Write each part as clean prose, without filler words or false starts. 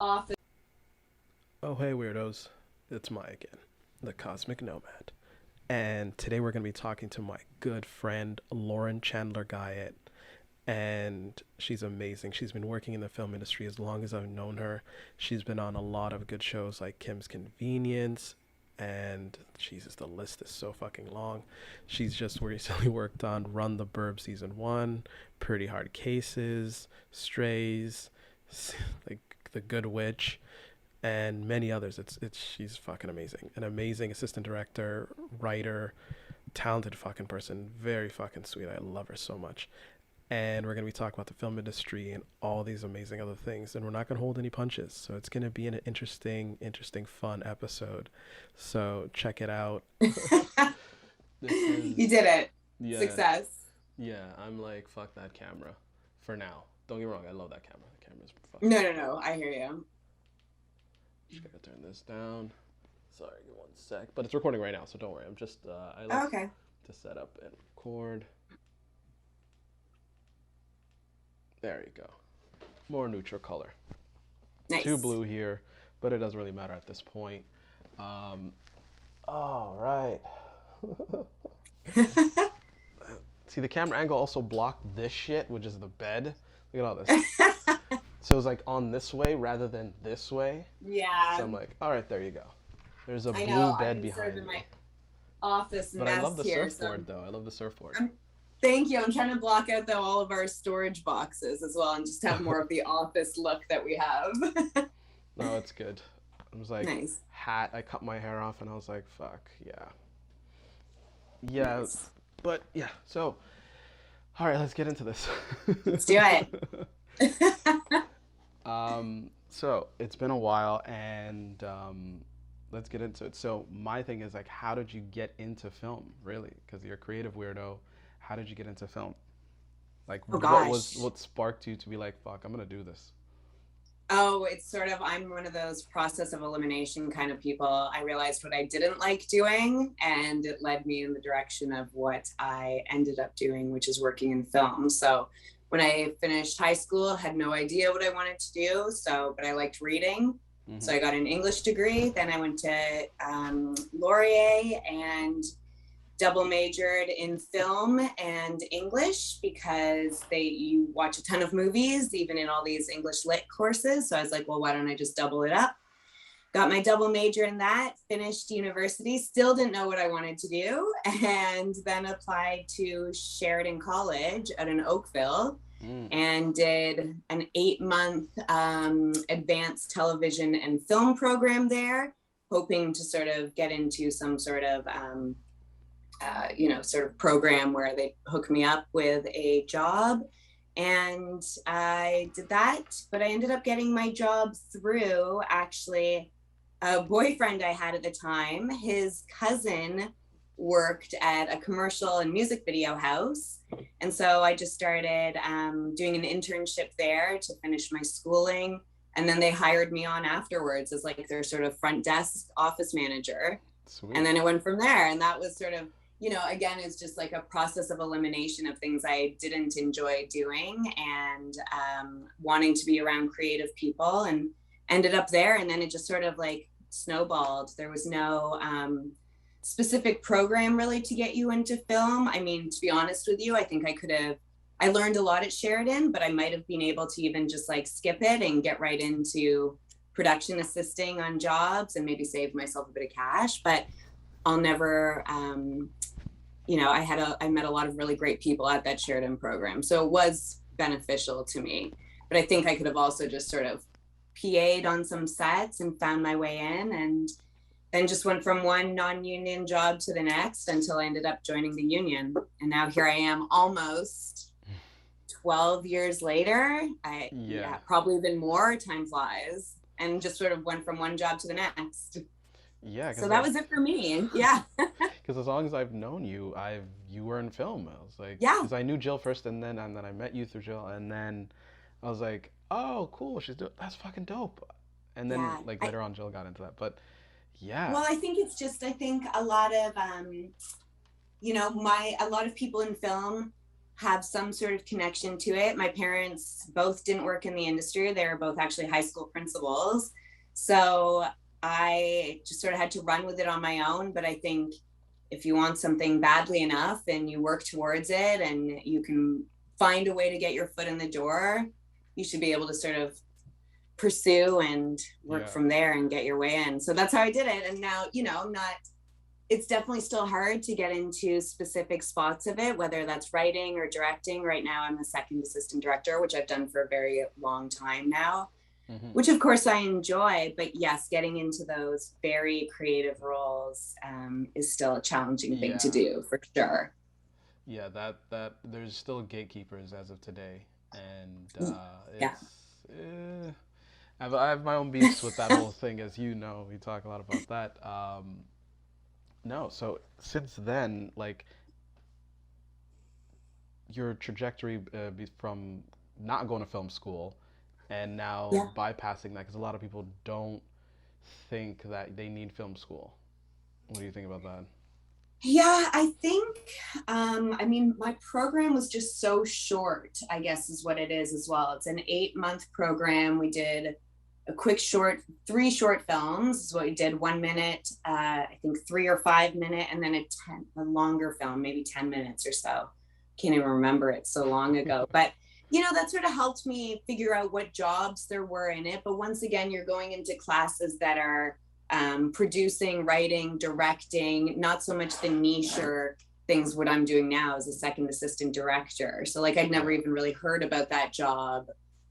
office. Oh, hey, weirdos. It's Mai again, the Cosmic Nomad. And today we're going to be talking to my good friend, Lauren Chandler Guyatt. And she's amazing. She's been working in the film industry as long as I've known her. She's been on a lot of good shows like Kim's Convenience. And Jesus, the list is so fucking long. She's just recently worked on Run the Burb Season 1, Pretty Hard Cases, Strays, like The Good Witch, and many others. It's she's fucking amazing. An amazing assistant director, writer, talented fucking person. Very fucking sweet. I love her so much. And we're gonna be talking about the film industry and all these amazing other things. And we're not gonna hold any punches. So it's gonna be an interesting, fun episode. So check it out. This You is did it. yeah, Success. yeah. I'm like fuck that camera for now. Don't get me wrong. I love that camera. The camera's fucking No, no, amazing. no. I hear you. Just gotta turn this down. Sorry, give me one sec. But it's recording right now, so don't worry. I'm just I like Oh, okay. to set up and record. There you go. More neutral color. Too Nice. blue here, but it doesn't really matter at this point. Um, all right. See, the camera angle also blocked this shit, which is the bed. Look at all this. So it was like on this way rather than this way. So Yeah, I'm like, all right, there you go. There's a I blue know. bed I'm sort of behind in me. my office But I love mess the here. So surfboard though. I love the surfboard. thank you. I'm trying to block out though all of our storage boxes as well and just have more of the office look that we have. No, it's good. I was like, Nice. hat. I cut my hair off and I was like, fuck, yeah. Yeah, Nice. but yeah, so, all right, let's get into this. Let's do it. So it's been a while and let's get into it. So my thing is like, how did you get into film, really? Because you're a creative weirdo. How did you get into film? Like, Oh gosh. what sparked you to be like, fuck, I'm gonna do this? Oh, it's sort of, I'm one of those process of elimination kind of people. I realized what I didn't like doing, and it led me in the direction of what I ended up doing, which is working in film. So when I finished high school, I had no idea what I wanted to do. So, but I liked reading. Mm-hmm. So I got an English degree. Then I went to Laurier and double majored in film and English because you watch a ton of movies, even in all these English lit courses. So I was like, well, why don't I just double it up? Got my double major in that, finished university, still didn't know what I wanted to do, and then applied to Sheridan College out in Oakville Mm. and did an 8-month advanced television and film program there, hoping to sort of get into some sort of sort of program where they hook me up with a job. And I did that, but I ended up getting my job through actually a boyfriend I had at the time. His cousin worked at a commercial and music video house. And so I just started doing an internship there to finish my schooling. And then they hired me on afterwards as like their sort of front desk office manager. And Sweet. then it went from there. And that was sort of, again, it's just like a process of elimination of things I didn't enjoy doing and wanting to be around creative people, and ended up there. And then it just sort of like snowballed. There was no specific program really to get you into film. I mean, to be honest with you, I think I learned a lot at Sheridan, but I might have been able to even just like skip it and get right into production assisting on jobs and maybe save myself a bit of cash. But I'll never, I met a lot of really great people at that Sheridan program. So it was beneficial to me. But I think I could have also just sort of PA'd on some sets and found my way in, and then just went from one non-union job to the next until I ended up joining the union. And now here I am almost 12 years later. Yeah. Probably even more. Time flies. And just sort of went from one job to the next. Yeah, So because that was it for me. Yeah. as long as I've known you, you were in film. I was like, Yeah. because I knew Jill first, and then I met you through Jill, and then I was like, oh, cool, that's fucking dope. And then Yeah. like later on, Jill got into that, but yeah. Well, I think a lot of, a lot of people in film have some sort of connection to it. My parents both didn't work in the industry. They were both actually high school principals. So I just sort of had to run with it on my own. But I think if you want something badly enough and you work towards it and you can find a way to get your foot in the door, you should be able to sort of pursue and work from there and get your way in. So that's how I did it. And now, it's definitely still hard to get into specific spots of it, whether that's writing or directing. Right now, I'm the second assistant director, which I've done for a very long time now, which of course I enjoy. But yes, getting into those very creative roles is still a challenging thing to do, for sure. Yeah, that there's still gatekeepers as of today, and Yeah. I have my own beefs with that whole thing, as you know. We talk a lot about that. No, so since then, like your trajectory from not going to film school and now bypassing that, because a lot of people don't think that they need film school. What do you think about that? Yeah, I think, I mean, my program was just so short, I guess is what it is as well. It's an 8-month program. We did a quick short, 3 short films is what we did. 1 minute, I think 3 or 5 minute, and then a longer film, maybe 10 minutes or so. Can't even remember it, so long ago. But that sort of helped me figure out what jobs there were in it. But once again, you're going into classes that are producing, writing, directing, not so much the niche or things what I'm doing now as a second assistant director. So like I'd never even really heard about that job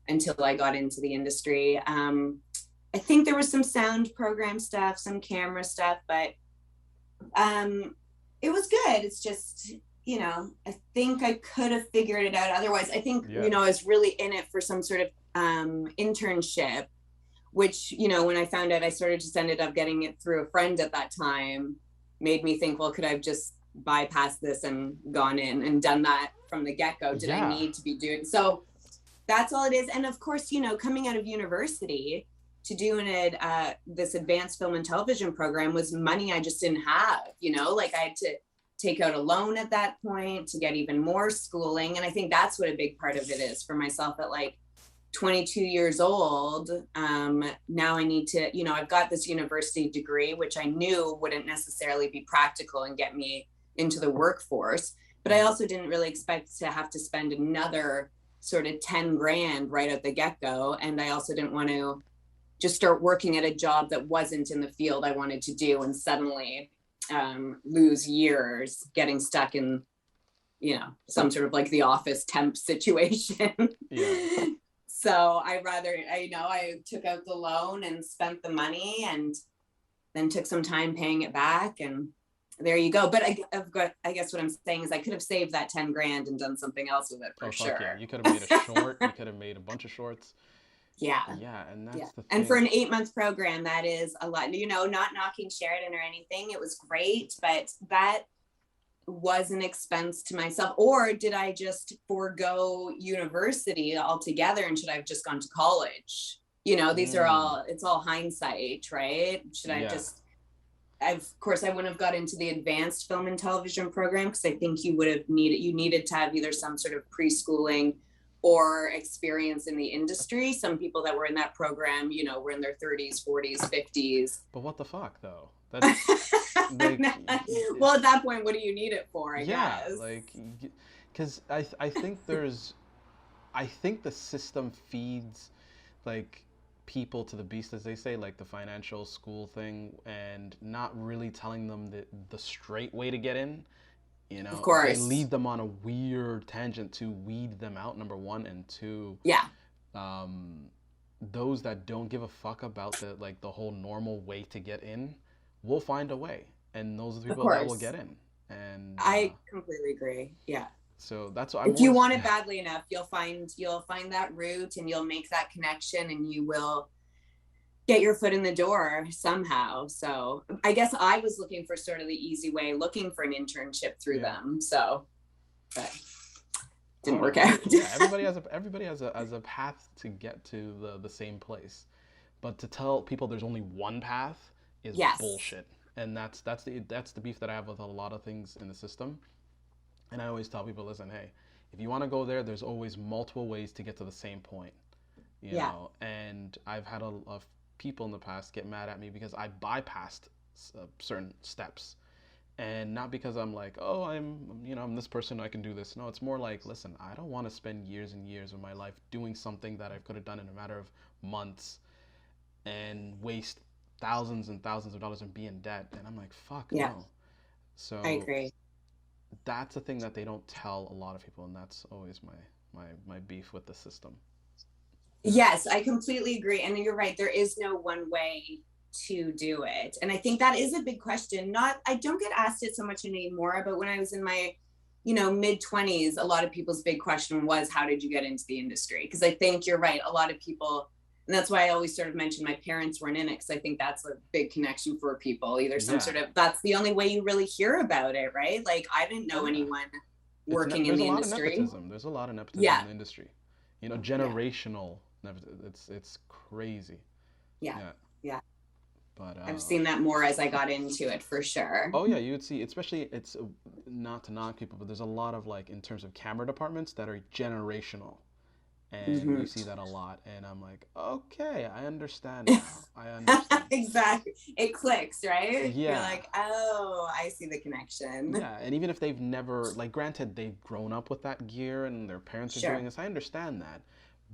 until I got into the industry. I think there was some sound program stuff, some camera stuff, but it was good. It's just, I think I could have figured it out otherwise. I think, I was really in it for some sort of internship, which, when I found out, I sort of just ended up getting it through a friend at that time, made me think, well, could I have just bypassed this and gone in and done that from the get-go? Did I need to be doing so? That's all it is. And of course, coming out of university to doing it, this advanced film and television program was money I just didn't have, like I had to take out a loan at that point to get even more schooling. And I think that's what a big part of it is for myself at like 22 years old. Now I need to, I've got this university degree, which I knew wouldn't necessarily be practical and get me into the workforce. But I also didn't really expect to have to spend another sort of 10 grand right at the get-go. And I also didn't want to just start working at a job that wasn't in the field I wanted to do and suddenly lose years getting stuck in, some sort of like the office temp situation. So I took out the loan and spent the money and then took some time paying it back, and there you go. But I guess what I'm saying is I could have saved that 10 grand and done something else with it for sure. Fuck yeah. You could have made a short. You could have made a bunch of shorts. Yeah. Yeah, and that's the thing. And for an 8-month program, that is a lot. Not knocking Sheridan or anything. It was great, but that was an expense to myself. Or did I just forego university altogether and should I have just gone to college? These are all, it's all hindsight, right? Should I just, of course, I wouldn't have got into the advanced film and television program because I think you needed to have either some sort of preschooling or experience in the industry. Some people that were in that program, were in their 30s, 40s, 50s. But what the fuck, though? That's like, well, at that point, what do you need it for? I guess. Like, because I think I think the system feeds like people to the beast, as they say, like the financial school thing, and not really telling them the straight way to get in. Of course. They lead them on a weird tangent to weed them out, number one, and two. Yeah. Those that don't give a fuck about the whole normal way to get in will find a way, and those are the people that will get in. And I completely agree. Yeah. So that's what if you want it badly enough, you'll find that route, and you'll make that connection, and you will get your foot in the door somehow. So I guess I was looking for sort of the easy way, looking for an internship through them. So, but didn't work out. Yeah, everybody has a path to get to the same place, but to tell people there's only one path is bullshit. And that's the beef that I have with a lot of things in the system. And I always tell people, listen, hey, if you want to go there, there's always multiple ways to get to the same point, you Yeah. know. And I've had a people in the past get mad at me because I bypassed certain steps, and not because I'm like, oh, I'm this person, I can do this. No, it's more like, listen, I don't want to spend years and years of my life doing something that I could have done in a matter of months and waste thousands and thousands of dollars and be in debt. And I'm like, fuck Yeah. no. I So agree. that's a thing that they don't tell a lot of people, and that's always my beef with the system. Yeah. Yes, I completely agree. And you're right. There is no one way to do it. And I think that is a big question. Not, I don't get asked it so much anymore, but when I was in my, mid 20s, a lot of people's big question was, how did you get into the industry? Because I think you're right. A lot of people, and that's why I always sort of mention my parents weren't in it, because I think that's a big connection for people. Either some Yeah. sort of, that's the only way you really hear about it, right? Like, I didn't know Yeah. anyone working in There's a the lot of industry. nepotism. There's a lot of nepotism Yeah. in the industry. Yeah. Generational nepotism. It's crazy. Yeah. Yeah. Yeah. But I've seen that more as I got into it, for sure. oh yeah, you would see, especially it's not to knock people, but there's a lot of, like, in terms of camera departments that are generational, and you Hmm. see that a lot, and I'm like, okay, I understand now. I understand. Exactly. It clicks, right? You're Yeah. like, oh, I see the connection. Yeah, and even if they've never, like, granted, they've grown up with that gear and their parents are doing Sure. this, I understand that.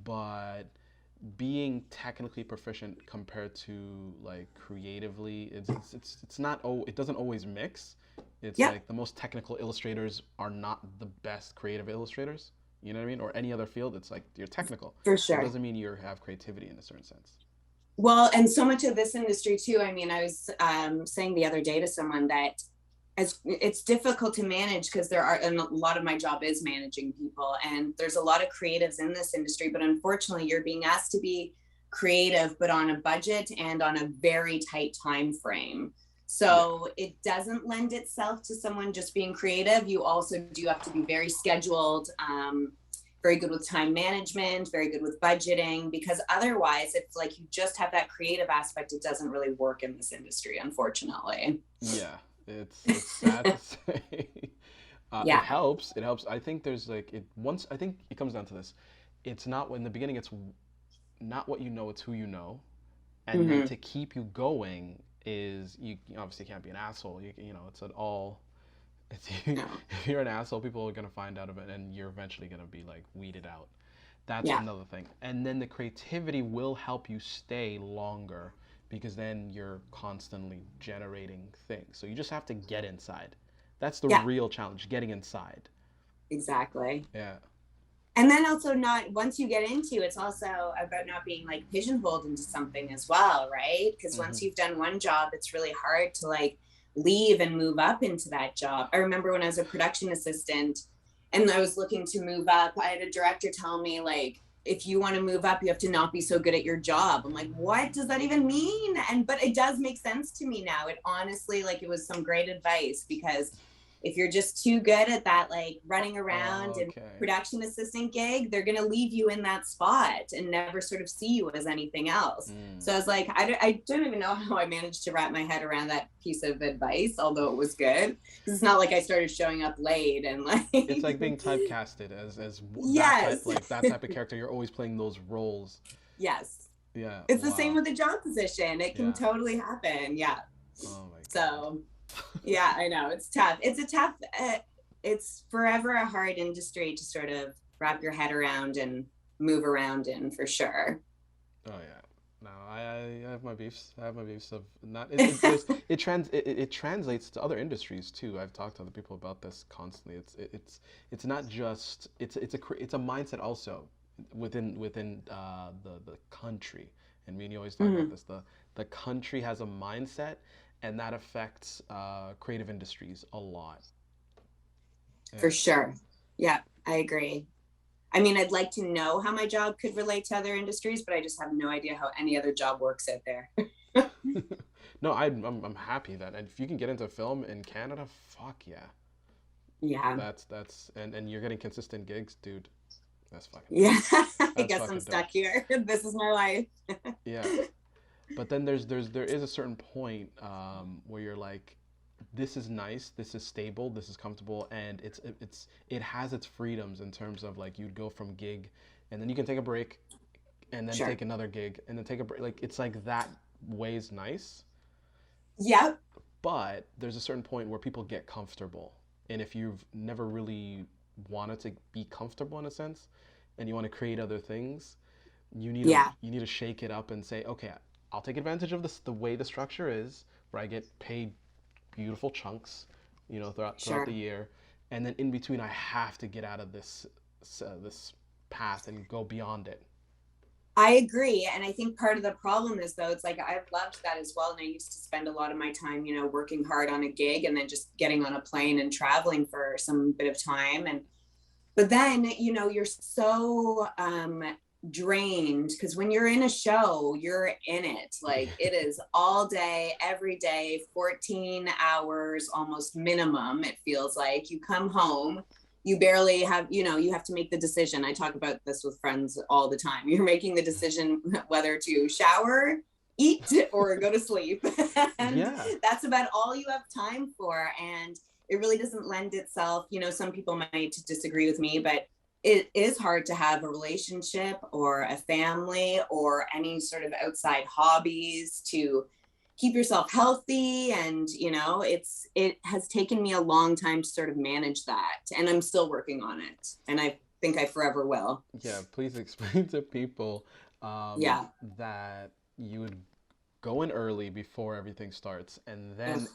But being technically proficient compared to, like, creatively, it's not, oh, it doesn't always mix. It's Yep. like the most technical illustrators are not the best creative illustrators. You know what I mean? Or any other field, it's like you're technical. For That sure. doesn't mean you have creativity in a certain sense. Well, and so much of this industry too. I mean, I was saying the other day to someone that as it's difficult to manage, because there are, and a lot of my job is managing people, and there's a lot of creatives in this industry, but unfortunately you're being asked to be creative but on a budget and on a very tight time frame. Yeah. So it doesn't lend itself to someone just being creative. You also do have to be very scheduled, very good with time management, very good with budgeting, because otherwise it's like you just have that creative aspect. It doesn't really work in this industry, unfortunately. Yeah. It's sad to say. It Yeah. helps. It helps. I think there's, like, I think it comes down to this. It's not, in the beginning, it's not what you know, it's who you know. And then Hmm. to keep you going is, you obviously can't be an asshole. It's an all, it's, No. if you're an asshole, people are going to find out of it, and you're eventually going to be, like, weeded out. That's Yeah. another thing. And then the creativity will help you stay longer, because then you're constantly generating things. So you just have to get inside. That's the Yeah. real challenge, getting inside. Exactly. Yeah. And then also, not once you get into, it's also about not being like pigeonholed into something as well, right? Because once Hmm. you've done one job, it's really hard to like leave and move up into that job. I remember when I was a production assistant and I was looking to move up, I had a director tell me, like, if you want to move up, you have to not be so good at your job. I'm like, what does that even mean? And but it does make sense to me now. It honestly, like, it was some great advice, because if you're just too good at that, like running around and Okay. production assistant gig, they're going to leave you in that spot and never sort of see you as anything else. Mm. So I was like, I don't even know how I managed to wrap my head around that piece of advice, although it was good. Because it's not like I started showing up late and like. It's like being typecasted as that type, Yes. like that type of character. You're always playing those roles. Yes. Yeah. It's the same Wow. with the job position. It can Yeah. totally happen. Yeah. Oh my god. So, yeah, I know it's tough. It's a tough, it's forever a hard industry to sort of wrap your head around and move around in, for sure. Oh yeah. No, I have my beefs. I have my beefs of not. It translates to other industries too. I've talked to other people about this constantly. It's not just it's a mindset also within the country. And me and you always talk about Mhm. this. The country has a mindset, and that affects creative industries a lot. For Yeah. sure. Yeah, I agree. I mean, I'd like to know how my job could relate to other industries, but I just have no idea how any other job works out there. No, I'm happy that, and if you can get into film in Canada, fuck yeah. Yeah. And you're getting consistent gigs, dude. That's fucking dope. Yeah. I That's guess I'm fucking dope. stuck here. This is my life. Yeah. But then there is a certain point where you're like, this is nice, this is stable, this is comfortable, and it has its freedoms in terms of like you'd go from gig, and then you can take a break, and then Sure. take another gig, and then take a break. Like it's like that way's nice, Yep. but there's a certain point where people get comfortable, and if you've never really wanted to be comfortable in a sense, and you want to create other things, Yeah. you need to shake it up and say, okay, I'll take advantage of this the way the structure is, where I get paid beautiful chunks, throughout Sure. the year, and then in between I have to get out of this path and go beyond it. I agree. And I think part of the problem is, though, it's like I've loved that as well. And I used to spend a lot of my time, working hard on a gig and then just getting on a plane and traveling for some bit of time. But then, you're so drained because when you're in a show, you're in it. Like it is all day, every day, 14 hours almost minimum. It feels like you come home, you barely have, you have to make the decision. I talk about this with friends all the time. You're making the decision whether to shower, eat, or go to sleep. And Yeah. that's about all you have time for. And it really doesn't lend itself, some people might disagree with me, but it is hard to have a relationship or a family or any sort of outside hobbies to keep yourself healthy. And it has taken me a long time to sort of manage that, and I'm still working on it, and I think I forever will. Yeah, please explain to people Yeah. that you would go in early before everything starts, and then Ugh.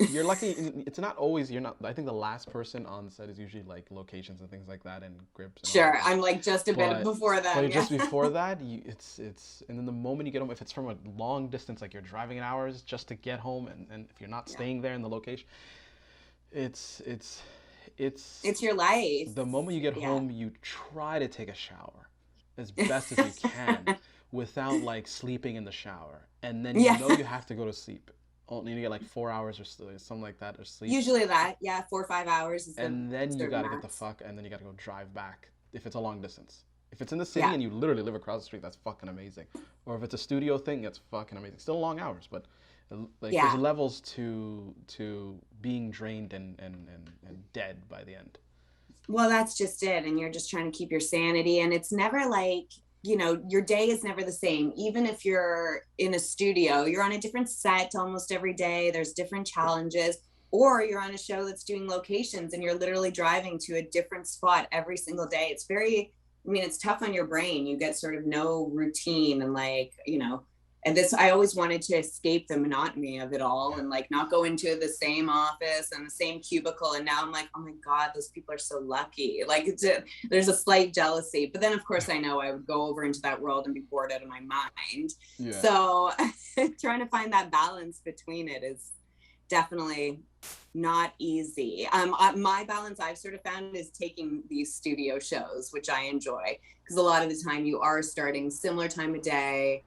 you're lucky. It's not always you're not. I think the last person on set is usually like locations and things like that, and grips and all that Sure, stuff. I'm like just a bit But before them. Yeah. just before that, and then the moment you get home, if it's from a long distance, like you're driving in hours just to get home, and if you're not Yeah, staying there in the location, it's it's it's it's your life. the moment you get Yeah. home, you try to take a shower as best as you can without like sleeping in the shower, and then Yeah. you have to go to sleep. Only you get like 4 hours or something like that or sleep, Usually that, yeah, 4 or 5 hours is the and then you sort of got to get the max. fuck, and then you got to go drive back if it's a long distance. If it's in the city Yeah. and you literally live across the street, that's fucking amazing. Or if it's a studio thing, it's fucking amazing. Still long hours, but like there's Yeah. levels to being drained and dead by the end. Well, that's just it. And you're just trying to keep your sanity. And it's never like, your day is never the same. Even if you're in a studio, you're on a different set almost every day. There's different challenges. Or you're on a show that's doing locations and you're literally driving to a different spot every single day. It's very, I mean, it's tough on your brain. You get sort of no routine and like, and this, I always wanted to escape the monotony of it all and like not go into the same office and the same cubicle. And now I'm like, oh my God, those people are so lucky. Like there's a slight jealousy, but then of course I know I would go over into that world and be bored out of my mind. Yeah. So trying to find that balance between it is definitely not easy. My balance I've sort of found is taking these studio shows, which I enjoy, because a lot of the time you are starting similar time of day.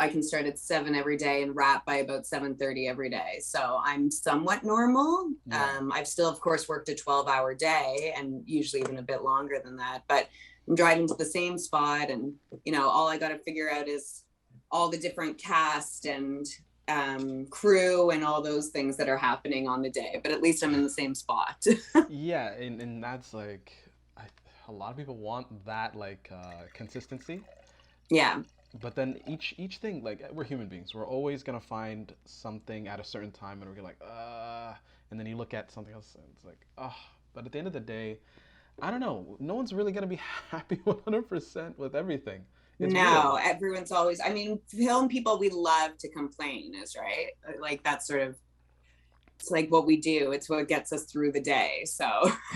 I can start at 7 every day and wrap by about 7:30 every day. So I'm somewhat normal. Yeah. I've still, of course, worked a 12-hour day and usually even a bit longer than that. But I'm driving to the same spot, and all I got to figure out is all the different cast and crew and all those things that are happening on the day, but at least I'm in the same spot. Yeah, and that's like a lot of people want that like consistency, Yeah. but then each thing, like we're human beings, we're always gonna find something at a certain time and we're like and then you look at something else and it's like but at the end of the day, I don't know, no one's really gonna be happy 100% with everything. It's weird. No, everyone's always, I mean, film people, we love to complain, is right. Like that's sort of, it's like what we do. It's what gets us through the day. So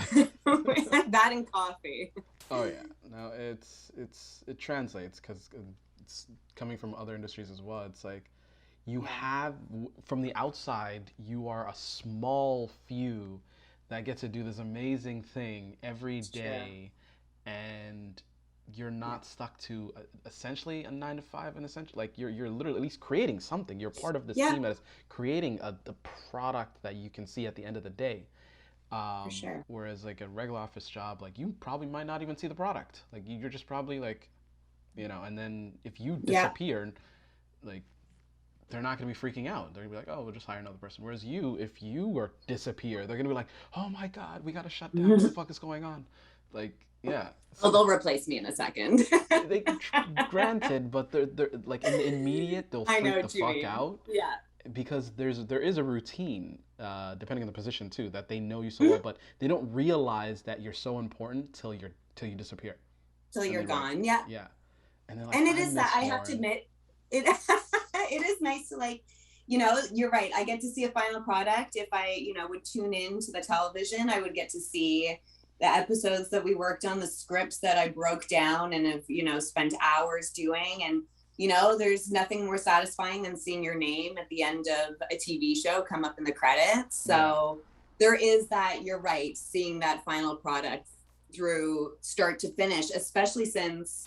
that and coffee. Oh yeah, no, it translates because it's coming from other industries as well. It's like you Yeah. have from the outside, you are a small few that get to do this amazing thing every It's true. day, and you're Yeah. not stuck to essentially a 9 to 5, and essentially like you're literally at least creating something. You're part of this Yeah, team that is creating the product that you can see at the end of the day. for sure. Whereas like a regular office job, like you probably might not even see the product. Like you're just probably like, and then if you Yeah. disappear, like they're not going to be freaking out. They're going to be like, oh, we'll just hire another person. Whereas you, if you were disappear, they're going to be like, oh my God, we got to shut down. What the fuck is going on? Like, yeah. Well, they'll replace me in a second. They granted, but they're like in the immediate, they'll I know freak the what you fuck mean. out Yeah. because there is a routine, depending on the position too, that they know you so well, but they don't realize that you're so important till you disappear. Till And you're they're like, gone. Yeah. yeah, and they're like, And it I is that miss I have to Lauren. admit, it it is nice to like, you're right. I get to see a final product. If I, would tune in to the television, I would get to see the episodes that we worked on, the scripts that I broke down and have, spent hours doing. And, there's nothing more satisfying than seeing your name at the end of a TV show come up in the credits. So there is that, you're right, seeing that final product through start to finish, especially since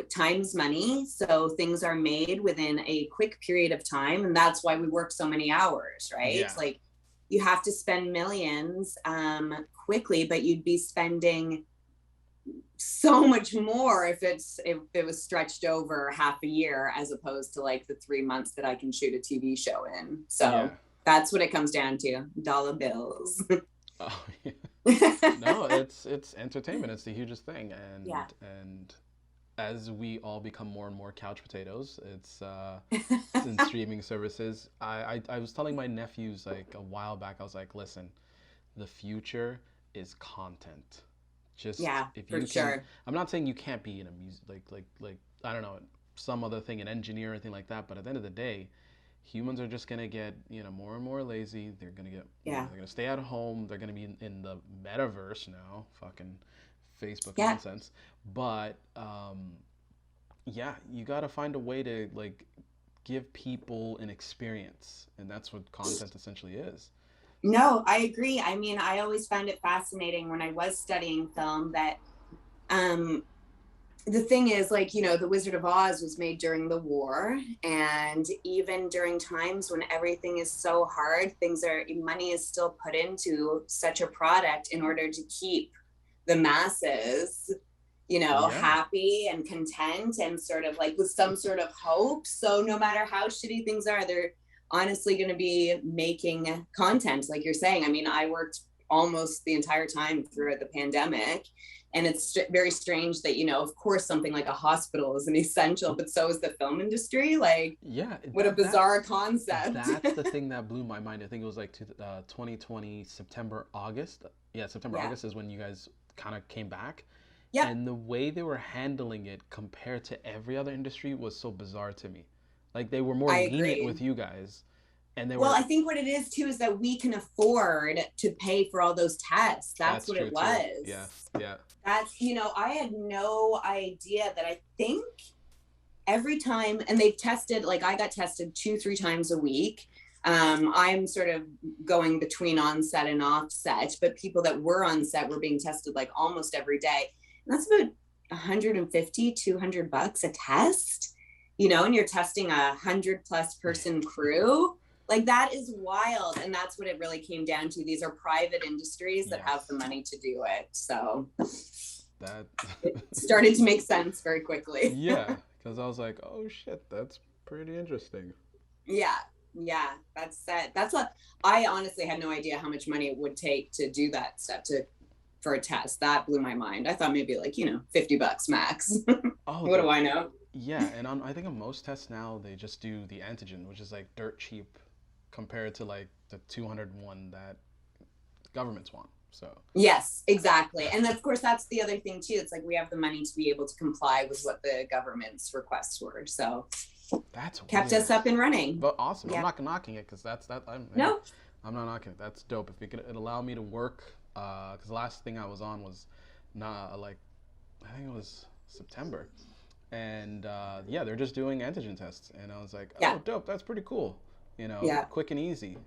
time's money. So things are made within a quick period of time. And that's why we work so many hours, right? Yeah. Like you have to spend millions quickly, but you'd be spending so much more if it was stretched over half a year as opposed to like the 3 months that I can shoot a TV show in. So that's what it comes down to. Dollar bills. Oh, yeah. No, it's entertainment. It's the hugest thing. And as we all become more and more couch potatoes, it's in streaming services. I was telling my nephews like a while back, I was like, listen, the future is content. Just if you can, sure. I'm not saying you can't be in a music like I don't know, some other thing, an engineer or anything like that, but at the end of the day, humans are just gonna get more and more lazy. They're gonna get they're gonna stay at home. They're gonna be in the metaverse now, fucking Facebook nonsense. But you gotta find a way to like give people an experience, and that's what content essentially is. No, I agree. I mean, I always found it fascinating when I was studying film that the thing is, like, The Wizard of Oz was made during the war. And even during times when everything is so hard, money is still put into such a product in order to keep the masses, happy and content and sort of like with some sort of hope. So no matter how shitty things are, they're honestly going to be making content, like you're saying. I mean, I worked almost the entire time throughout the pandemic, and it's very strange that of course something like a hospital is an essential, but so is the film industry. Like, what a bizarre concept. That's the thing that blew my mind. I think it was like 2020 September, August. August is when you guys kind of came back. Yeah. And the way they were handling it compared to every other industry was so bizarre to me. Like they were more lenient with you guys, and they were. Well, I think what it is too is that we can afford to pay for all those tests. That's what it was. Too. Yeah. That's I had no idea that I think every time, and they've tested, like I got tested 2-3 times a week. I'm sort of going between on-set and off-set, but people that were on set were being tested like almost every day. And that's about $150-$200 a test. And you're testing 100+ person crew. Like that is wild. And that's what it really came down to. These are private industries that have the money to do it. So that it started to make sense very quickly. Yeah. Because I was like, oh shit, that's pretty interesting. Yeah. That's what I honestly had no idea how much money it would take to do that stuff for a test. That blew my mind. I thought maybe like, $50 max. Oh, what do I know? Yeah, and I think on most tests now they just do the antigen, which is like dirt cheap compared to like the 201 that governments want. So yes, exactly. And of course that's the other thing too. It's like we have the money to be able to comply with what the government's requests were. So that's kept us up and running. But awesome. Yeah. I'm not knocking it because I'm not knocking it. That's dope. If it could allow me to work, because the last thing I was on was I think it was September. And they're just doing antigen tests, and I was like, "Oh, dope! That's pretty cool." Quick and easy.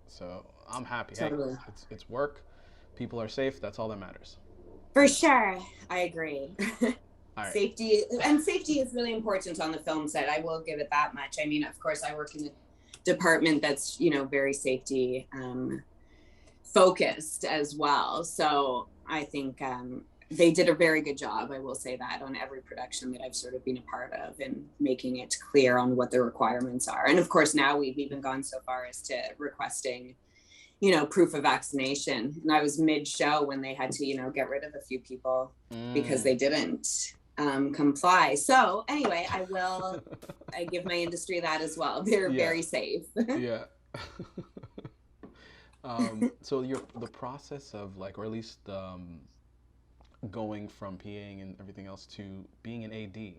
So I'm happy. Totally. Hey, it's work. People are safe. That's all that matters. For sure, I agree. All right. Safety is really important on the film set. I will give it that much. I mean, of course, I work in a department that's very safety focused as well. So I think they did a very good job, I will say that, on every production that I've sort of been a part of, and making it clear on what the requirements are. And of course, now we've even gone so far as to requesting, proof of vaccination. And I was mid-show when they had to, get rid of a few people because they didn't comply. So anyway, I give my industry that as well. They're Yeah. very safe. Yeah. So the process of like, or at least going from PAing and everything else to being an AD.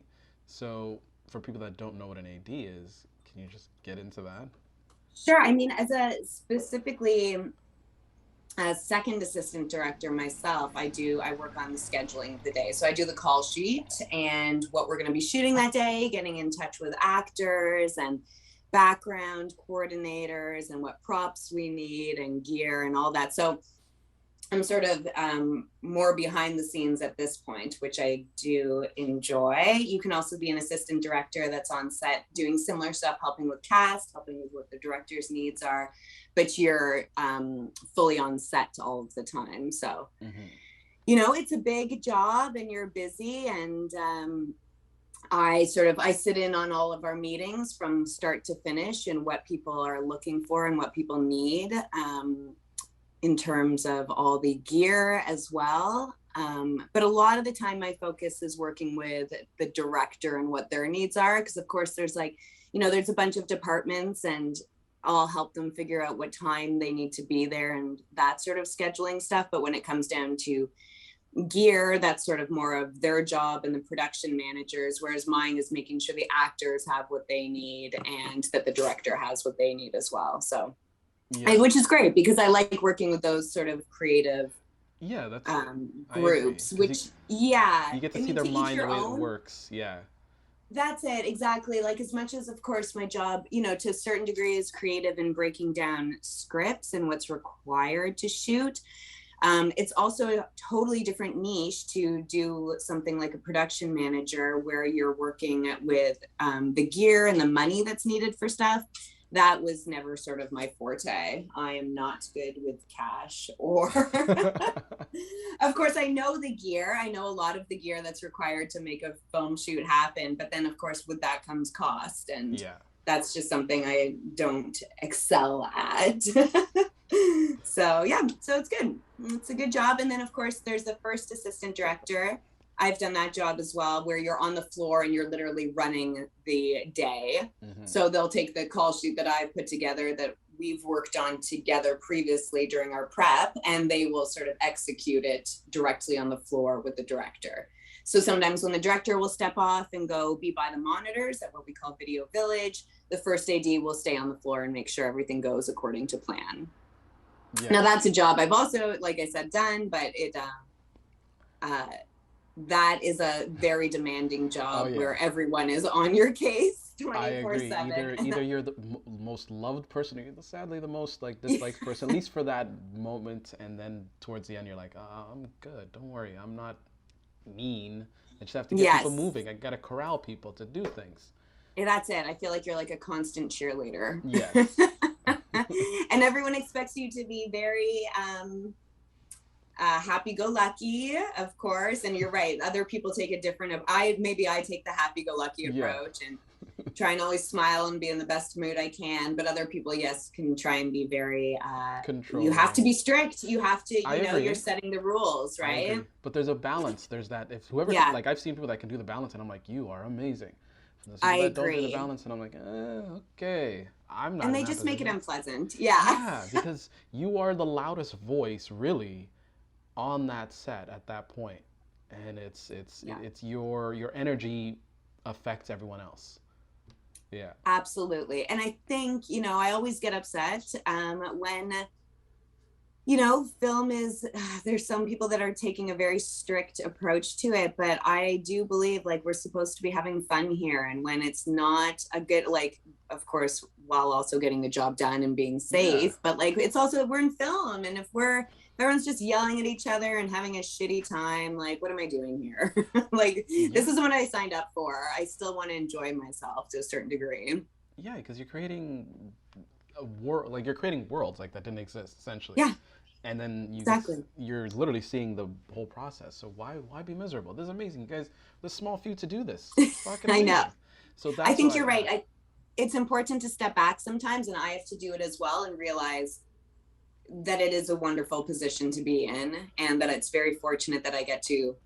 So for people that don't know what an AD is, can you just get into that? Sure. I mean, as a specifically as second assistant director myself, I work on the scheduling of the day. So I do the call sheet and what we're going to be shooting that day, getting in touch with actors and background coordinators and what props we need and gear and all that. So I'm sort of more behind the scenes at this point, which I do enjoy. You can also be an assistant director that's on set doing similar stuff, helping with cast, helping with what the director's needs are, but you're fully on set all of the time. So, it's a big job and you're busy. And I sit in on all of our meetings from start to finish and what people are looking for and what people need. In terms of all the gear as well. But a lot of the time my focus is working with the director and what their needs are. Because of course there's there's a bunch of departments and I'll help them figure out what time they need to be there and that sort of scheduling stuff. But when it comes down to gear, that's sort of more of their job and the production managers, whereas mine is making sure the actors have what they need and that the director has what they need as well. So which is great because I like working with those sort of creative groups, which you get to see their mind the way it works. Yeah. That's it. Exactly. Like, as much as, of course, my job, to a certain degree is creative in breaking down scripts and what's required to shoot. It's also a totally different niche to do something like a production manager where you're working with the gear and the money that's needed for stuff. That was never sort of my forte. I am not good with cash or, of course, I know the gear. I know a lot of the gear that's required to make a film shoot happen. But then, of course, with that comes cost. And that's just something I don't excel at. So it's good. It's a good job. And then, of course, there's the first assistant director. I've done that job as well, where you're on the floor and you're literally running the day. So they'll take the call sheet that I put together that we've worked on together previously during our prep, and they will sort of execute it directly on the floor with the director. So sometimes when the director will step off and go be by the monitors at what we call Video Village, the first AD will stay on the floor and make sure everything goes according to plan. Now that's a job I've also, like I said, done, but that is a very demanding job where everyone is on your case 24/7. I agree. Either you're the most loved person or you're sadly the most disliked person, at least for that moment. And then towards the end, you're like, oh, I'm good. Don't worry. I'm not mean. I just have to get people moving. I got to corral people to do things. That's it. I feel like you're like a constant cheerleader. Yes. And everyone expects you to be very happy-go-lucky, of course, and you're right. Other people take a different. I take the happy-go-lucky approach and try and always smile and be in the best mood I can. But other people, can try and be very controlling. You have to be strict. You have to. You're setting the rules, right? But there's a balance. There's that. If whoever, like, I've seen people that can do the balance, and I'm like, you are amazing. I agree. Don't do the balance, and I'm like, okay, I'm not. And they just make it unpleasant. Yeah, because you are the loudest voice, really, on that set at that point, and it's your energy affects everyone else. Yeah, absolutely. And I think I always get upset when film is there's some people that are taking a very strict approach to it, but I do believe like we're supposed to be having fun here, and when it's not a good, like, of course, while also getting the job done and being safe, but like it's also, we're in film, and if everyone's just yelling at each other and having a shitty time, like, what am I doing here? Like, this is what I signed up for. I still want to enjoy myself to a certain degree. Yeah, because you're creating a world, like you're creating worlds like that didn't exist, essentially. Yeah. and then Exactly. you're literally seeing the whole process. So why be miserable? This is amazing, you guys. There's small few to do this. It's fucking I know. amazing. So I that's think why, you're yeah. right. It's important to step back sometimes, and I have to do it as well and realize that it is a wonderful position to be in, and that it's very fortunate that I get to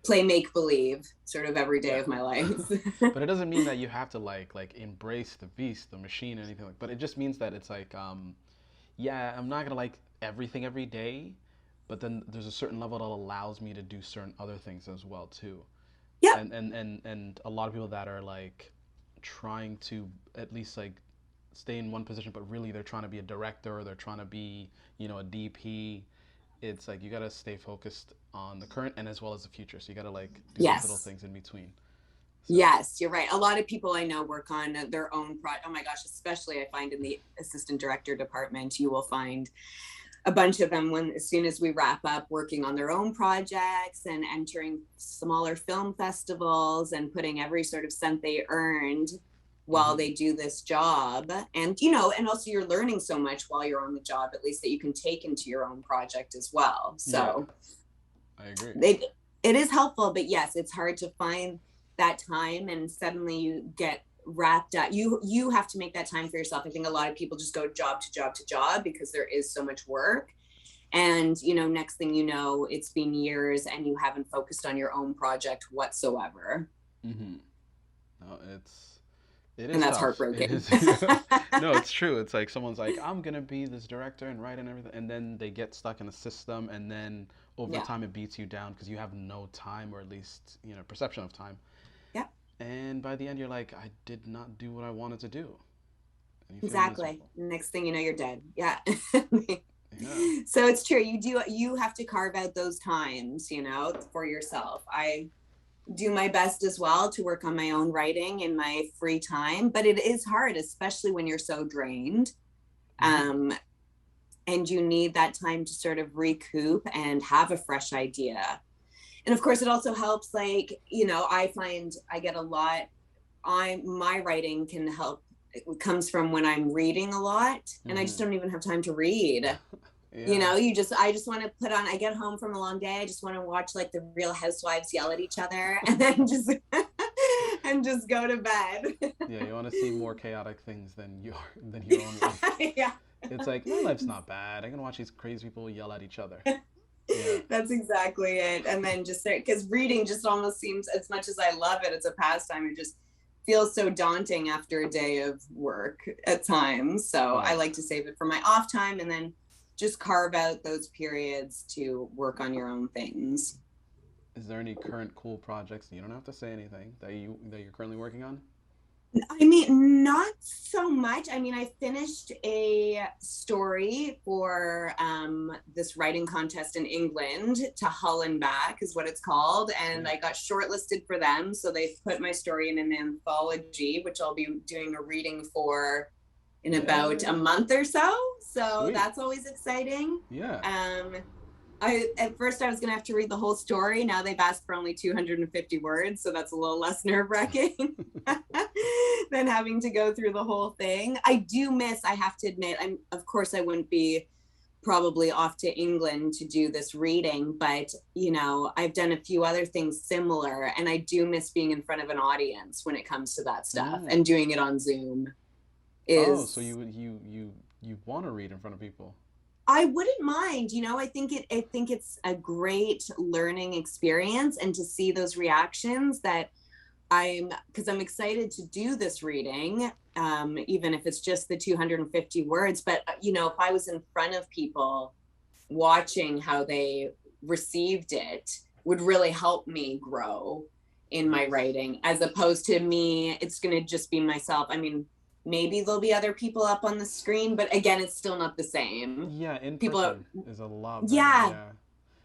play make believe sort of every day Yeah. of my life. But it doesn't mean that you have to like embrace the beast, the machine, or anything like. But it just means that it's like, yeah, I'm not gonna like everything every day, but then there's a certain level that allows me to do certain other things as well too. Yep. And a lot of people that are like trying to at least like stay in one position, but really they're trying to be a director or they're trying to be, a DP. It's like you gotta stay focused on the current and as well as the future. So you gotta like do those little Yes. things in between. So Yes, you're right. A lot of people I know work on their own Oh my gosh, especially I find in the assistant director department, you will find a bunch of them when as soon as we wrap up working on their own projects and entering smaller film festivals and putting every sort of cent they earned while mm-hmm. they do this job. And and also you're learning so much while you're on the job, at least, that you can take into your own project as well. Yeah, So I agree. it is helpful, but yes, it's hard to find that time, and suddenly you get wrapped up. You have to make that time for yourself. I think a lot of people just go job to job to job because there is so much work, and next thing you know, it's been years and you haven't focused on your own project whatsoever. Mm-hmm. No, it And is that's tough. It heartbroken. is. No, it's true. It's like someone's like, I'm gonna be this director and write and everything, and then they get stuck in a system, and then over Yeah. time it beats you down because you have no time, or at least perception of time. Yeah. And by the end, you're like, I did not do what I wanted to do, and you feel Exactly. miserable. Next thing you know, you're dead. Yeah. Yeah. So it's true. You have to carve out those times, for yourself. I do my best as well to work on my own writing in my free time, but it is hard, especially when you're so drained. Mm-hmm. Um, and you need that time to sort of recoup and have a fresh idea. And of course, it also helps, like, I find I get a lot, my writing can help. It comes from when I'm reading a lot, and I just Mm-hmm. don't even have time to read. Yeah. I just want to put on, I get home from a long day, I just want to watch like the Real Housewives yell at each other and then just and just go to bed. Yeah, you want to see more chaotic things than your own life. Yeah. It's like my life's not bad. I can watch these crazy people yell at each other. Yeah. That's exactly it. And then just because reading just almost seems, as much as I love it, it's a pastime, it just feels so daunting after a day of work at times. So I Oh, like to save it for my off time and then just carve out those periods to work on your own things. is there any current cool projects? You don't have to say anything that you're currently working on. I mean, not so much. I mean, I finished a story for this writing contest in England, to Hull and Back is what it's called. And Sweet. I got shortlisted for them. So they put my story in an anthology, which I'll be doing a reading for in about a Yay. month or so. So Sweet. that's always exciting. Yeah. Um, at first I was gonna have to read the whole story. Now they've asked for only 250 words, so that's a little less nerve-wracking than having to go through the whole thing. I have to admit, of course I wouldn't be probably off to England to do this reading, but I've done a few other things similar, and I do miss being in front of an audience when it comes to that stuff, Mm. and doing it on Zoom Oh, so is, you want to read in front of people? I wouldn't mind. I think it's a great learning experience, and to see those reactions, that because I'm excited to do this reading, even if it's just the 250 words. But if I was in front of people, watching how they received it would really help me grow in my Nice. writing, as opposed to me, it's going to just be myself. I mean, maybe there'll be other people up on the screen, but again, it's still not the same. Yeah, in People are, person is a lot better. yeah, Yeah.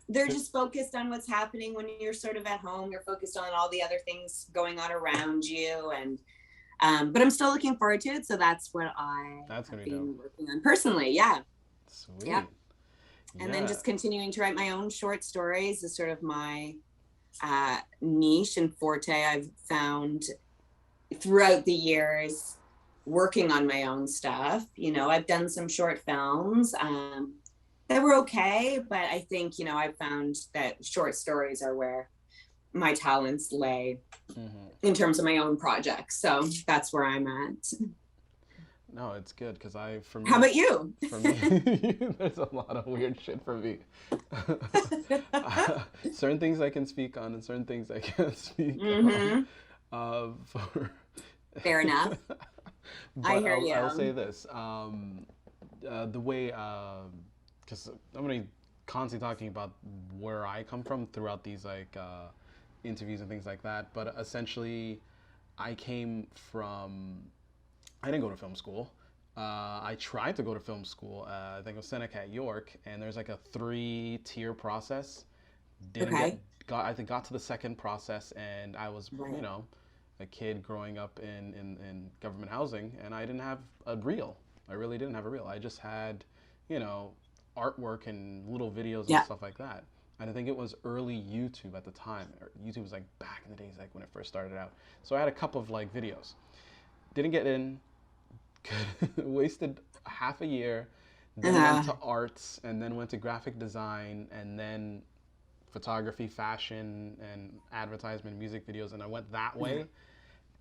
they're just focused on what's happening. When you're sort of at home, you're focused on all the other things going on around you. And but I'm still looking forward to it, so that's what I That's have gonna be dope. been working on personally. Yeah. Yeah. Sweet. And then Yeah. just continuing to write my own short stories is sort of my niche and forte. I've found throughout the years working on my own stuff. I've done some short films, They were okay, but I think, I found that short stories are where my talents lay in terms of my own projects. So that's where I'm at. No, it's good because for How me, about you? there's a lot of weird shit for me. Certain things I can speak on, and certain things I can't speak on. Mm-hmm. For Fair enough. I but hear I'll say you. this: the way, because I'm gonna be constantly talking about where I come from throughout these interviews and things like that. But essentially, I came from I didn't go to film school. I tried to go to film school. I think it was Seneca at York, and there's like a 3-tier process. Didn't get Okay. I think got to the second process, and I was Right. a kid growing up in government housing, and I didn't have a reel. I really didn't have a reel. I just had you know artwork and little videos and Yeah. stuff like that. And I think it was early YouTube at the time. YouTube was like back in the days, like when it first started out. So I had a couple of like videos. Didn't get in, wasted half a year, then went Uh, to arts, and then went to graphic design, and then photography, fashion, and advertisement, music videos, and I went that yeah. way.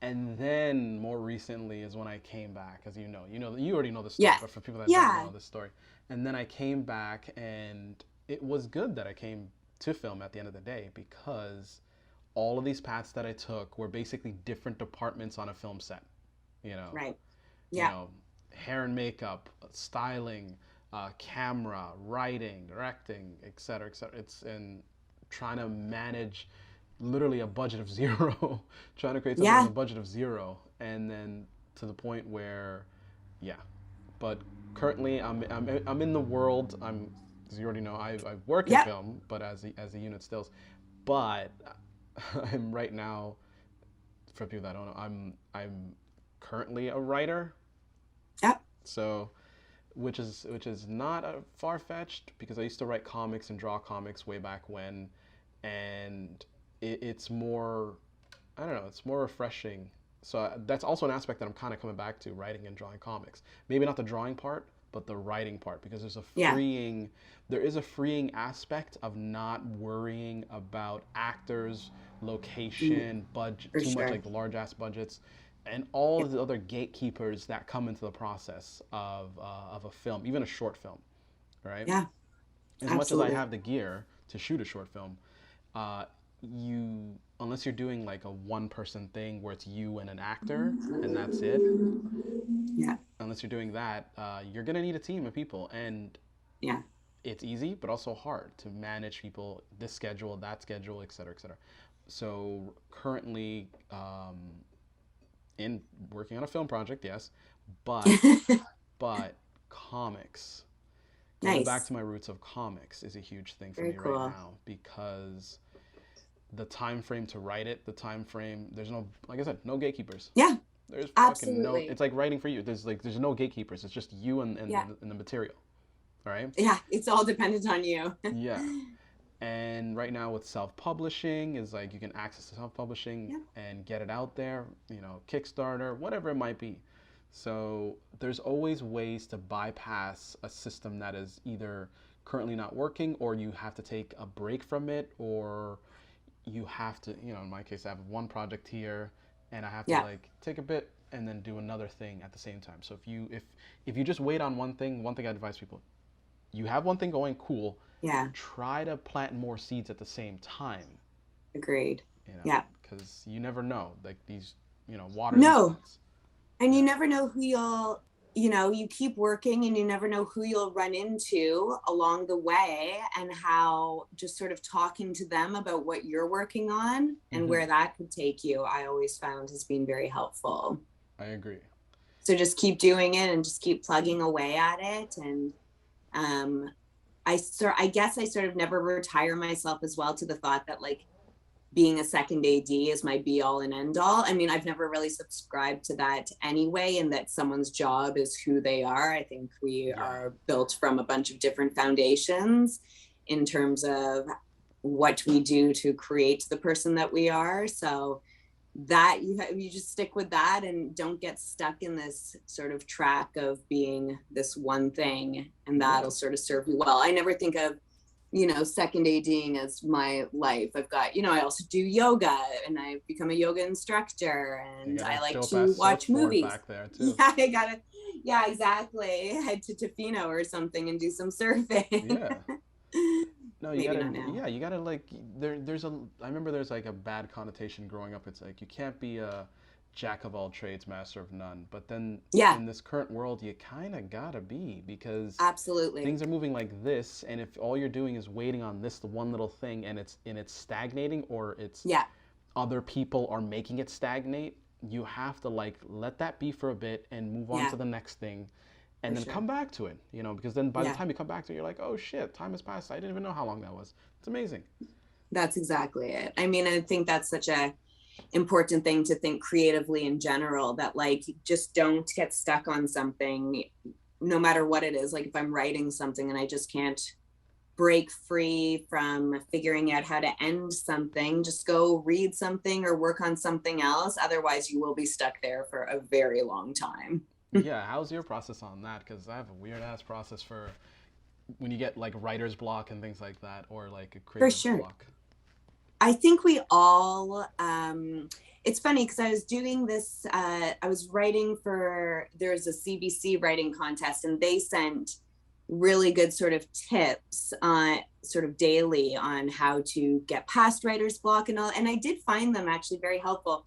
And then more recently is when I came back, as you already know the story, Yes. but for people that don't Yeah. know the story, and then I came back, and it was good that I came to film at the end of the day because all of these paths that I took were basically different departments on a film set. You know, Right. you Yeah. know, hair and makeup, styling, camera, writing, directing, et cetera, et cetera. It's and trying to manage literally a budget of zero, trying to create something with Yeah. a budget of zero, and then to the point where, yeah. But currently, I'm in the world. As you already know, I work in Yep. film, but as a unit stills. But I'm right now. For people that don't know, I'm currently a writer. Yep. So which is not far fetched because I used to write comics and draw comics way back when, and it's more I don't know, it's more refreshing. So that's also an aspect that I'm kind of coming back to writing and drawing comics. Maybe not the drawing part, but the writing part because Yeah. there is a freeing aspect of not worrying about actors, Mm, location, budget, for too much sure. like large ass budgets, and all Yeah. of the other gatekeepers that come into the process of a film, even a short film, right? Yeah. As much as I Absolutely. have the gear to shoot a short film, uh, you unless you're doing like a one person thing where it's you and an actor and that's it, Yeah. unless you're doing that, you're gonna need a team of people, and Yeah. it's easy but also hard to manage people, this schedule, that schedule, et cetera, et cetera. So currently, in working on a film project, yes, but but comics. Going back Nice. to my roots of comics is a huge thing for Very me right cool. now because the time frame to write it, the time frame, there's no, like I said, no gatekeepers. Yeah. There's fucking no. Absolutely. It's like writing for you. There's no gatekeepers. It's just you Yeah. and the material. All right. Yeah. It's all dependent on you. Yeah. And right now with self-publishing is like you can access self-publishing Yeah. and get it out there. Kickstarter, whatever it might be. So there's always ways to bypass a system that is either currently not working, or you have to take a break from it, or you have to, in my case, I have one project here, and I have to Yeah. like take a bit and then do another thing at the same time. So if you just wait on one thing I advise people, you have one thing going, cool. Yeah. Try to plant more seeds at the same time, Agreed. Yeah. because you never know, like these, water these No. plants. And you Yeah, never know who you keep working and you never know who you'll run into along the way, and how just sort of talking to them about what you're working on and hmm where that could take you, I always found has been very helpful. I agree. So just keep doing it and just keep plugging away at it. And um, I guess I sort of never retire myself as well to the thought that like being a second AD is my be all and end all. I mean, I've never really subscribed to that anyway, and that someone's job is who they are. I think we Yeah, are built from a bunch of different foundations in terms of what we do to create the person that we are. So that you just stick with that and don't get stuck in this sort of track of being this one thing, and that'll sort of serve you well. I never think of, second ADing as my life. I've got, I also do yoga, and I've become a yoga instructor, and I like to watch movies. Back there too. Yeah, I gotta, yeah, exactly. Head to Tofino or something and do some surfing. Yeah. No, you Maybe gotta, not now. yeah, you gotta like, I remember there's like a bad connotation growing up. It's like, you can't be a jack of all trades, master of none. But then Yeah, in this current world, you kind of gotta be, because absolutely. things are moving like this. And if all you're doing is waiting on this, the one little thing, and it's stagnating, or it's Yeah, other people are making it stagnate, you have to like let that be for a bit and move on yeah, to the next thing, and for then sure. come back to it, because then by the Yeah, time you come back to it, you're like, oh shit, time has passed. I didn't even know how long that was. It's amazing. that's exactly it. I mean, I think that's such a important thing to think creatively in general, that like, just don't get stuck on something no matter what it is. Like if I'm writing something and I just can't break free from figuring out how to end something, just go read something or work on something else. Otherwise you will be stuck there for a very long time. Yeah, how's your process on that? Because I have a weird ass process for when you get like writer's block and things like that, or like a For creative sure. block. I think we all, it's funny because I was doing this, I was writing for, there's a CBC writing contest, and they sent really good sort of tips on sort of daily on how to get past writer's block and all. And I did find them actually very helpful.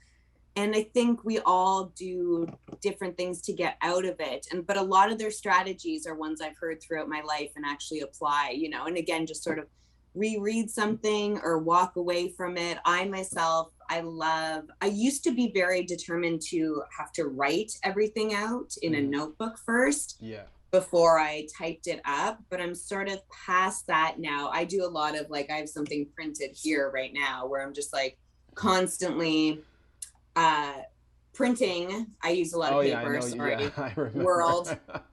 And I think we all do different things to get out of it. But a lot of their strategies are ones I've heard throughout my life and actually apply, and again, just sort of reread something or walk away from it. I used to be very determined to have to write everything out in a notebook first. Yeah. Before I typed it up, but I'm sort of past that now. I do a lot of like, I have something printed here right now where I'm just like constantly printing. I use a lot of paper. I know. Sorry, Yeah, I remember. world. No, but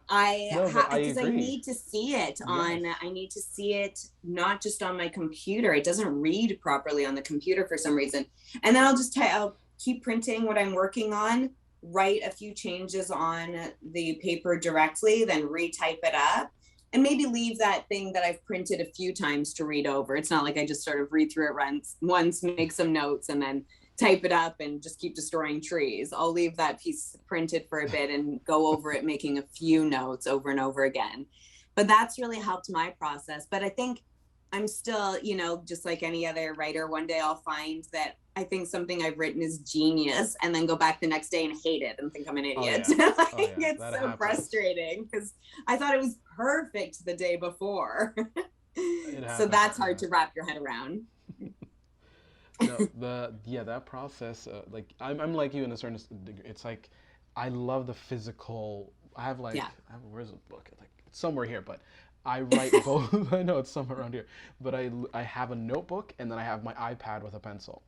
I Because I agree. need to see it on. Yes. I need to see it not just on my computer. It doesn't read properly on the computer for some reason. And then I'll keep printing what I'm working on, write a few changes on the paper directly, then retype it up, and maybe leave that thing that I've printed a few times to read over. It's not like I just sort of read through it once, make some notes, and then type it up and just keep destroying trees. I'll leave that piece printed for a bit and go over it, making a few notes over and over again. But that's really helped my process. But I think I'm still, just like any other writer, one day I'll find that I think something I've written is genius, and then go back the next day and hate it and think I'm an idiot. Oh, yeah. It's That so happens. frustrating because I thought it was perfect the day before. So that's hard to wrap your head around. No, that process. Like I'm like you in a certain degree. It's like I love the physical. Where's the book? Like it's somewhere here, but I write both. I know it's somewhere around here, but I have a notebook, and then I have my iPad with a pencil.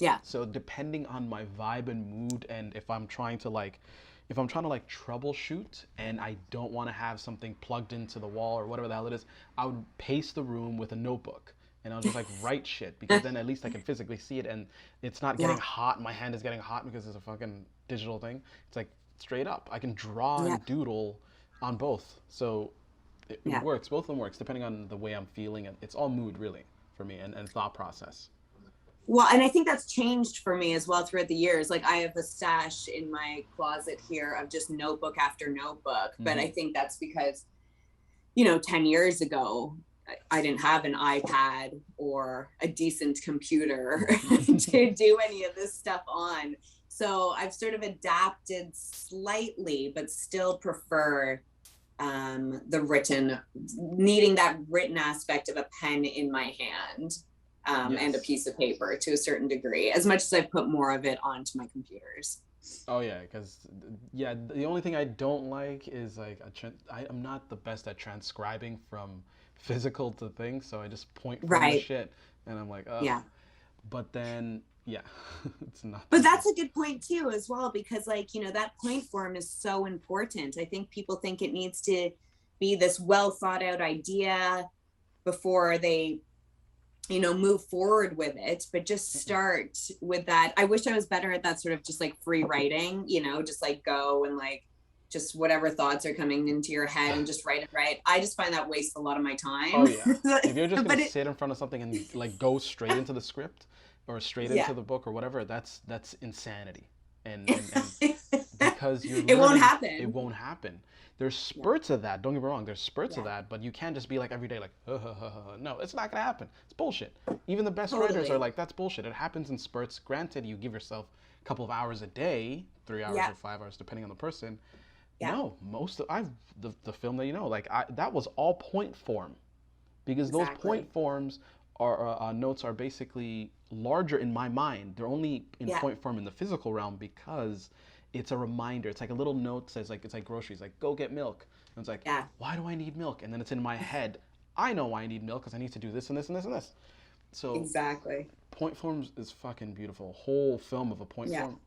Yeah. So depending on my vibe and mood, and if I'm trying to like troubleshoot and I don't want to have something plugged into the wall or whatever the hell it is, I would pace the room with a notebook, and I'll just like write shit, because then at least I can physically see it, and it's not getting hot. My hand is getting hot because it's a fucking digital thing. It's like straight up. I can draw and doodle on both. So it works. Both of them works depending on the way I'm feeling, and it's all mood really for me, and thought process. Well, and I think that's changed for me as well throughout the years. Like I have a stash in my closet here of just notebook after notebook. But I think that's because, 10 years ago, I didn't have an iPad or a decent computer to do any of this stuff on. So I've sort of adapted slightly, but still prefer needing that written aspect of a pen in my hand. And a piece of paper to a certain degree, as much as I've put more of it onto my computers. Oh yeah, because the only thing I don't like is like I'm not the best at transcribing from physical to things, so I just point from the shit, and I'm like, oh. Yeah. But then, it's not. But that's a good point too, as well, because like that point form is so important. I think people think it needs to be this well thought out idea before they move forward with it, but just start with that. I wish I was better at that sort of just like free writing, just like go and like just whatever thoughts are coming into your head and just write it. Right. I just find that wastes a lot of my Oh time. yeah. If you're just gonna But it, sit in front of something and like go straight into the script or straight yeah. into the book or whatever, that's insanity. And because you're It won't literally it happen. won't happen. There's Yeah. spurts of that. Don't get me wrong. There's spurts of Yeah. that, but you can't just be like every day like, no, it's not gonna happen. It's bullshit. Even the best writers are Totally. like, that's bullshit. It happens in spurts. Granted, you give yourself a couple of hours a day, 3 hours Yeah. or 5 hours, depending on the person. Yeah. No, most of I've the film that like that was all point form because those point Exactly. forms are notes are basically larger in my mind. They're only in Yeah. point form in the physical realm because it's a reminder. It's like a little note says like it's like groceries, like go get milk. And it's like, Yeah. why do I need milk? And then it's in my head. I know why I need milk because I need to do this and this and this and this. So Exactly. point forms is fucking beautiful. A whole film of a point Yeah. form.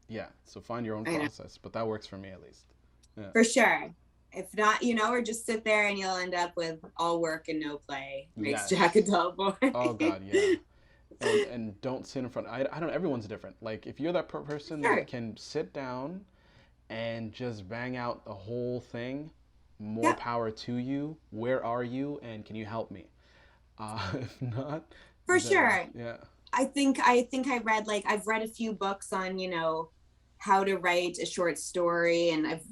Yeah. So find your own I know. process, but that works for me at least. Yeah. For sure. If not, or just sit there and you'll end up with all work and no play. Makes Jack a Yes. dull boy. Oh God, yeah. And don't sit in front. I don't. Everyone's different. Like if you're that person that Sure. can sit down and just bang out the whole thing, more Yeah. power to you. Where are you? And can you help me? If not, For then sure. yeah. I think I read like I've read a few books on, how to write a short story, and I've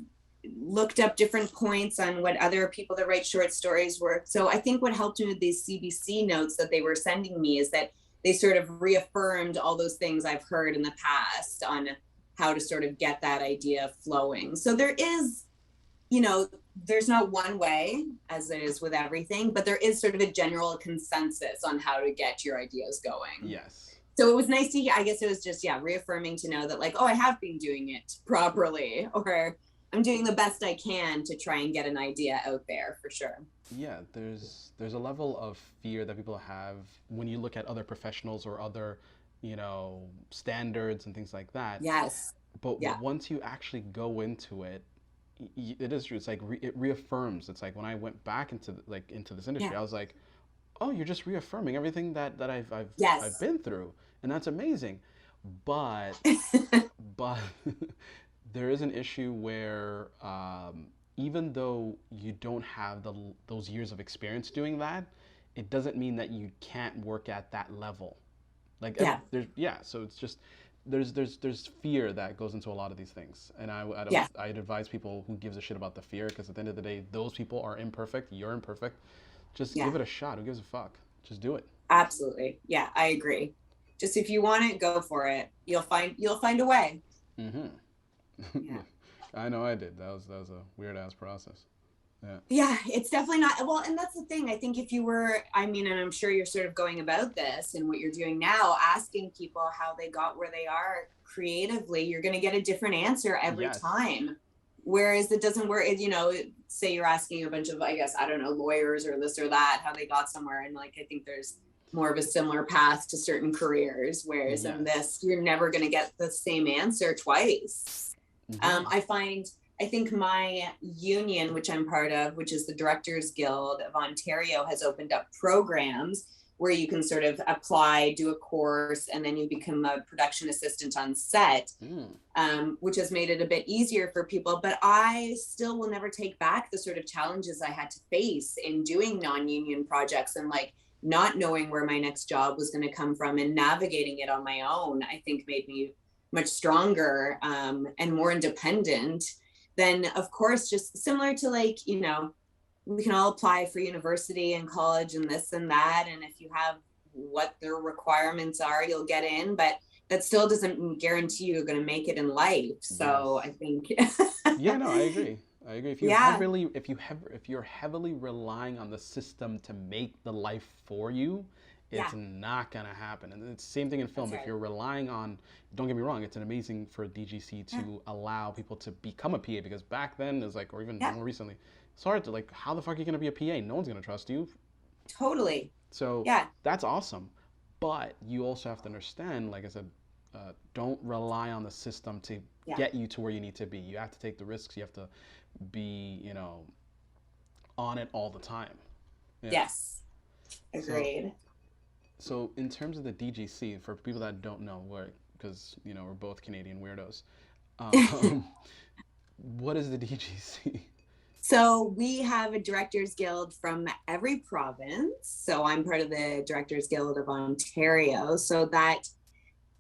looked up different points on what other people that write short stories were. So I think what helped me with these CBC notes that they were sending me is that they sort of reaffirmed all those things I've heard in the past on how to sort of get that idea flowing. So there is, you know, there's not one way as it is with everything, but there is sort of a general consensus on how to get your ideas going. Yes. So it was nice to hear. I guess it was just, yeah, reaffirming to know that, like, oh, I have been doing it properly, or I'm doing the best I can to try and get an idea out there for sure. Yeah. There's a level of fear that people have when you look at other professionals or other, standards and things like that. Yes. But Yeah. once you actually go into it, it is true. It's like it reaffirms. It's like when I went back into this industry, Yeah. I was like, oh, you're just reaffirming everything that I've Yes. been through, and that's amazing. But but there is an issue where even though you don't have those years of experience doing that, it doesn't mean that you can't work at that level. Like Yeah. there's yeah, so it's just there's fear that goes into a lot of these things, and Yeah. I'd advise people who gives a shit about the fear because at the end of the day, those people are imperfect. You're imperfect. Just Yeah. give it a shot. Who gives a fuck? Just do it. Absolutely. Yeah, I agree. Just if you want it, go for it. You'll find a way. Mm-hmm. Yeah. I know I did. That was a weird ass process. Yeah. Yeah, it's definitely not. Well, and that's the thing. I think if you were, I mean, and I'm sure you're sort of going about this and what you're doing now, asking people how they got where they are creatively, you're going to get a different answer every Yes. time. Whereas it doesn't work, say you're asking a bunch of, I guess, I don't know, lawyers or this or that, how they got somewhere. And like, I think there's more of a similar path to certain careers. Whereas in Yes. this, you're never going to get the same answer twice. Mm-hmm. I think my union, which I'm part of, which is the Directors Guild of Ontario, has opened up programs where you can sort of apply, do a course, and then you become a production assistant on set, Mm. which has made it a bit easier for people. But I still will never take back the sort of challenges I had to face in doing non-union projects and like not knowing where my next job was going to come from and navigating it on my own. I think made me much stronger and more independent. Then of course, just similar to like, we can all apply for university and college and this and that, and if you have what their requirements are, you'll get in, but that still doesn't guarantee you're going to make it in life. So I Yes. think Yeah, no, I agree. I agree. yeah. If you're heavily relying on the system to make the life for you, Yeah. it's not gonna happen. And it's the same thing in That's film. If right. you're relying on, don't get me wrong, it's an amazing for DGC Yeah. to allow people to become a PA because back then is like, or even Yeah. more recently, it's hard to like, how the fuck are you gonna be a PA? No one's gonna trust you. Totally. So Yeah. that's awesome. But you also have to understand, like I said, don't rely on the system to Yeah. get you to where you need to be. You have to take the risks. You have to be, on it all the time. Yeah. Yes. So Agreed. So in terms of the DGC, for people that don't know, because we're both Canadian weirdos, um, what is the DGC? So we have a Directors Guild from every province. So I'm part of the Directors Guild of Ontario. So that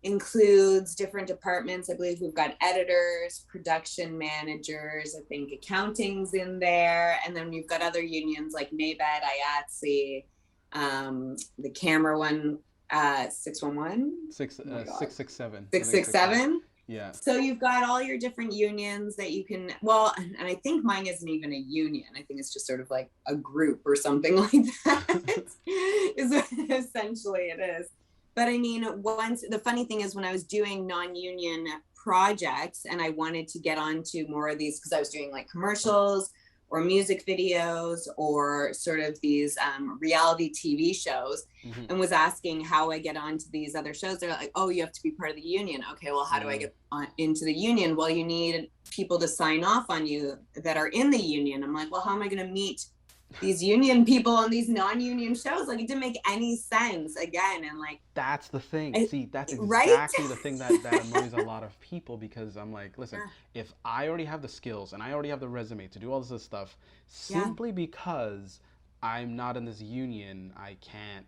includes different departments. I believe we've got editors, production managers, I think accounting's in there. And then we've got other unions like NABED, IATSE, the camera one, 611. Six, Oh my God. 667. 667. Yeah. So you've got all your different unions that you can, well, and I think mine isn't even a union. I think it's just sort of like a group or something like that is essentially it is. But I mean, the funny thing is when I was doing non-union projects and I wanted to get onto more of these, because I was doing like commercials or music videos or sort of these reality TV shows, and was asking how I get onto these other shows. They're like, oh, you have to be part of the union. Okay, well, how do I get into the union? Well, you need people to sign off on you that are in the union. I'm like, well, how am I going to meet these union people on these non-union shows? Like, it didn't make any sense again. And like, that's the thing. See, that's right? exactly the thing that annoys a lot of people, because I'm like, listen, if I already have the skills and I already have the resume to do all this stuff, simply because I'm not in this union, I can't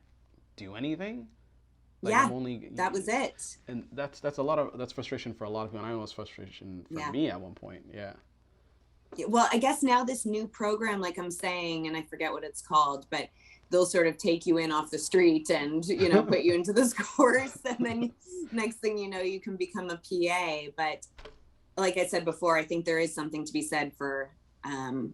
do anything. Like, that was it. And that's frustration for a lot of people. And I know it's frustration for me at one point. Yeah. Well, I guess now this new program, like I'm saying, and I forget what it's called, but they'll sort of take you in off the street and, put you into this course. And then next thing you know, you can become a PA. But like I said before, I think there is something to be said for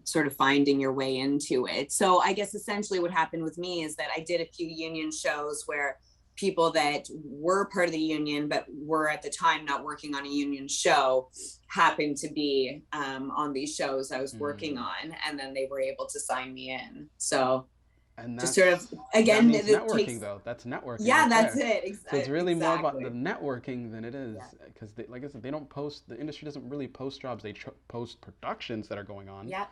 sort of finding your way into it. So I guess essentially what happened with me is that I did a few union shows where people that were part of the union but were at the time not working on a union show happened to be on these shows I was working on, and then they were able to sign me in. So and just sort of, again, that networking though. That's networking. Yeah, that's it. So it's really more about the networking than it is, because like I said, they don't post. The industry doesn't really post jobs. They post productions that are going on. Yeah.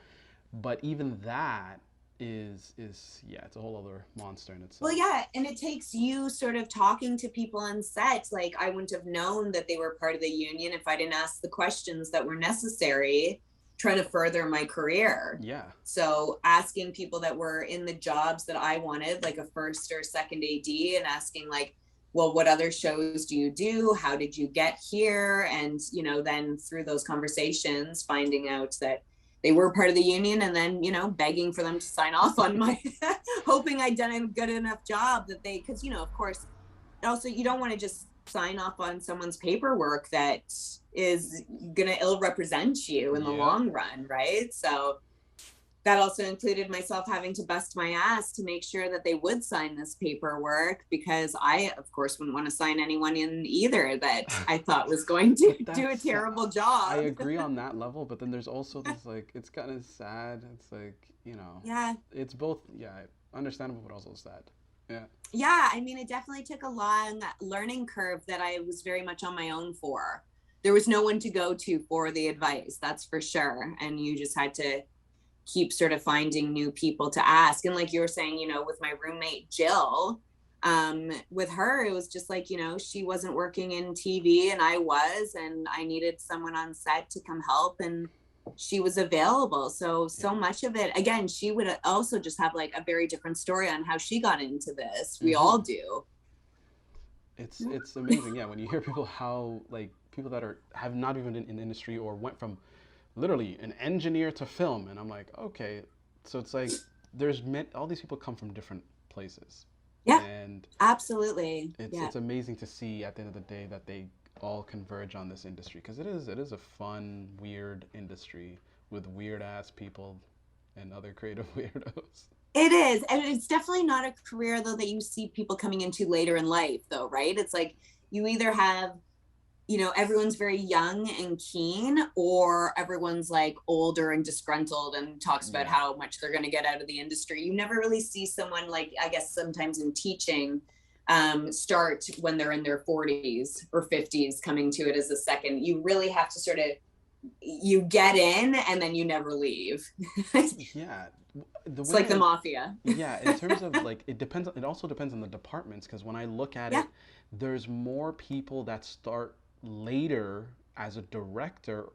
But even that is it's a whole other monster in itself. Well, yeah, and it takes you sort of talking to people on set. Like, I wouldn't have known that they were part of the union if I didn't ask the questions that were necessary trying to further my career. Yeah. So asking people that were in the jobs that I wanted, like a first or second AD, and asking like, well, what other shows do you do? How did you get here? And, then through those conversations, finding out that they were part of the union, and then, begging for them to sign off on my, hoping I'd done a good enough job that they, because, of course, also you don't want to just sign off on someone's paperwork that is going to ill represent you in the long run, right? So that also included myself having to bust my ass to make sure that they would sign this paperwork, because I, of course, wouldn't want to sign anyone in either that I thought was going to do a terrible job. I agree on that level, but then there's also this, like, it's kind of sad. It's like, it's both, understandable, but also sad. Yeah. Yeah, I mean, it definitely took a long learning curve that I was very much on my own for. There was no one to go to for the advice, that's for sure. And you just had to keep sort of finding new people to ask. And like you were saying, with my roommate Jill, with her, it was just like, she wasn't working in TV and I was, and I needed someone on set to come help, and she was available. So much of it, again, she would also just have like a very different story on how she got into this. We all do. It's amazing. Yeah. When you hear people, how like people that have not even in the industry or went from literally an engineer to film. And I'm like, okay. So it's like, all these people come from different places. Yeah, and absolutely. It's amazing to see at the end of the day that they all converge on this industry, because it is a fun, weird industry with weird ass people and other creative weirdos. It is, and it's definitely not a career though that you see people coming into later in life though, right? It's like you either have, everyone's very young and keen, or everyone's like older and disgruntled and talks about how much they're going to get out of the industry. You never really see someone, like, I guess sometimes in teaching, start when they're in their 40s or 50s coming to it as a second. You really have to sort of you get in and then you never leave. Yeah, the It's way like the mafia. yeah, in terms of like, it depends. It also depends on the departments because when I look at Yeah, it, there's more people that start later as a director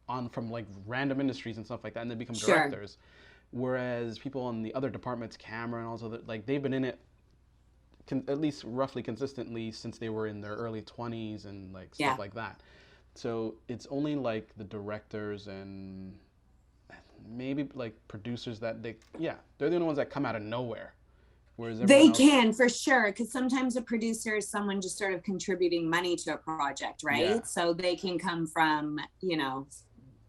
on from like random industries and stuff like that, and they become sure. directors. Whereas people in the other departments, camera and also like they've been in it at least roughly consistently since they were in their early 20s and like stuff Yeah. like that. So it's only like the directors and maybe like producers that yeah, they're the only ones that come out of nowhere, whereas everyone They else, can for sure, because sometimes a producer is someone just sort of contributing money to a project, yeah, right? So they can come from,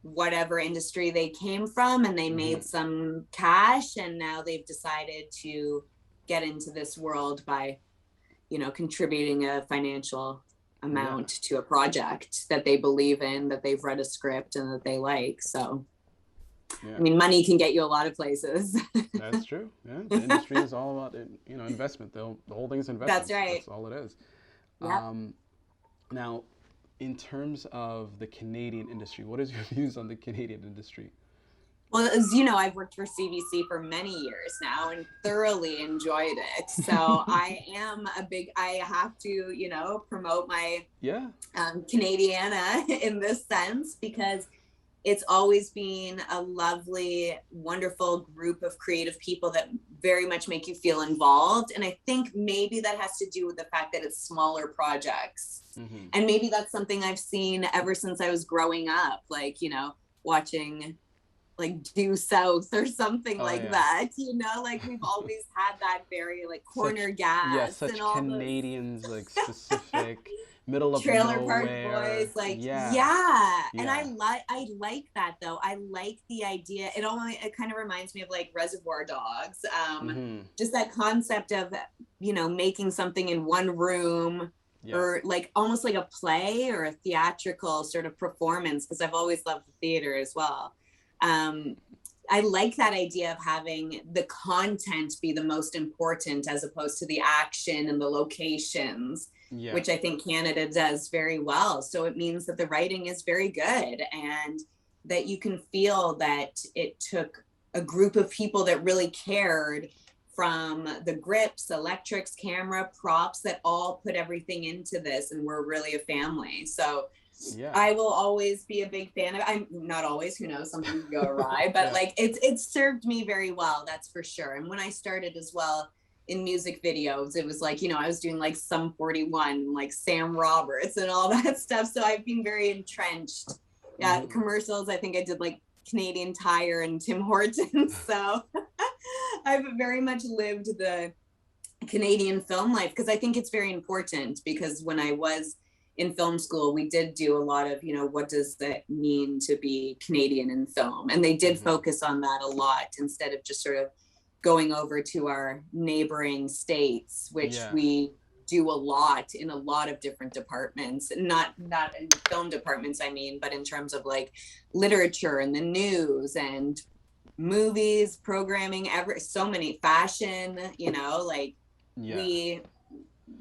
whatever industry they came from and they hmm, made some cash and now they've decided to get into this world by, contributing a financial yeah, amount to a project that they believe in, that they've read a script and that they like. So, yeah. I mean, money can get you a lot of places. That's true. Yeah, the industry is all about investment. The whole thing is That's investment. right. That's all it is. Yep. Um, Now, in terms of the Canadian industry, what is your views on the Canadian industry? Well, as you know, I've worked for CBC for many years now and thoroughly enjoyed it. So I have to, promote my Yeah, Canadiana in this sense because it's always been a lovely, wonderful group of creative people that very much make you feel involved. And I think maybe that has to do with the fact that it's smaller projects. hmm, And maybe that's something I've seen ever since I was growing up, like, watching like Due South or something oh like yeah, that, like we've always had that very like corner such yeah, gas and such all those Canadians like specific, middle of Trailer Park Boys, nowhere. like Yeah, yeah. And yeah, I like that though. I like the idea. It kind of reminds me of like Reservoir Dogs. hmm, Just that concept of making something in one room yeah, or like almost like a play or a theatrical sort of performance because I've always loved the theater as well. Um, I like that idea of having the content be the most important as opposed to the action and the locations, yeah, which I think Canada does very well. So it means that the writing is very good and that you can feel that it took a group of people that really cared, from the grips, electrics, camera, props, that all put everything into this and we're really a family. So yeah, I will always be a big fan of. I'm not always, who knows, something could go awry, but yeah, like it's served me very well, that's for sure. And when I started as well in music videos, it was like, I was doing like Sum 41, like Sam Roberts and all that stuff. So I've been very entrenched. Yeah, hmm, commercials. I think I did like Canadian Tire and Tim Hortons. So I've very much lived the Canadian film life because I think it's very important, because when I was in film school, we did do a lot of, what does that mean to be Canadian in film? And they did hmm, focus on that a lot instead of just sort of going over to our neighboring states, which yeah, we do a lot in a lot of different departments, not in film departments, I mean, but in terms of like literature and the news and movies, programming, so many, fashion, like yeah. we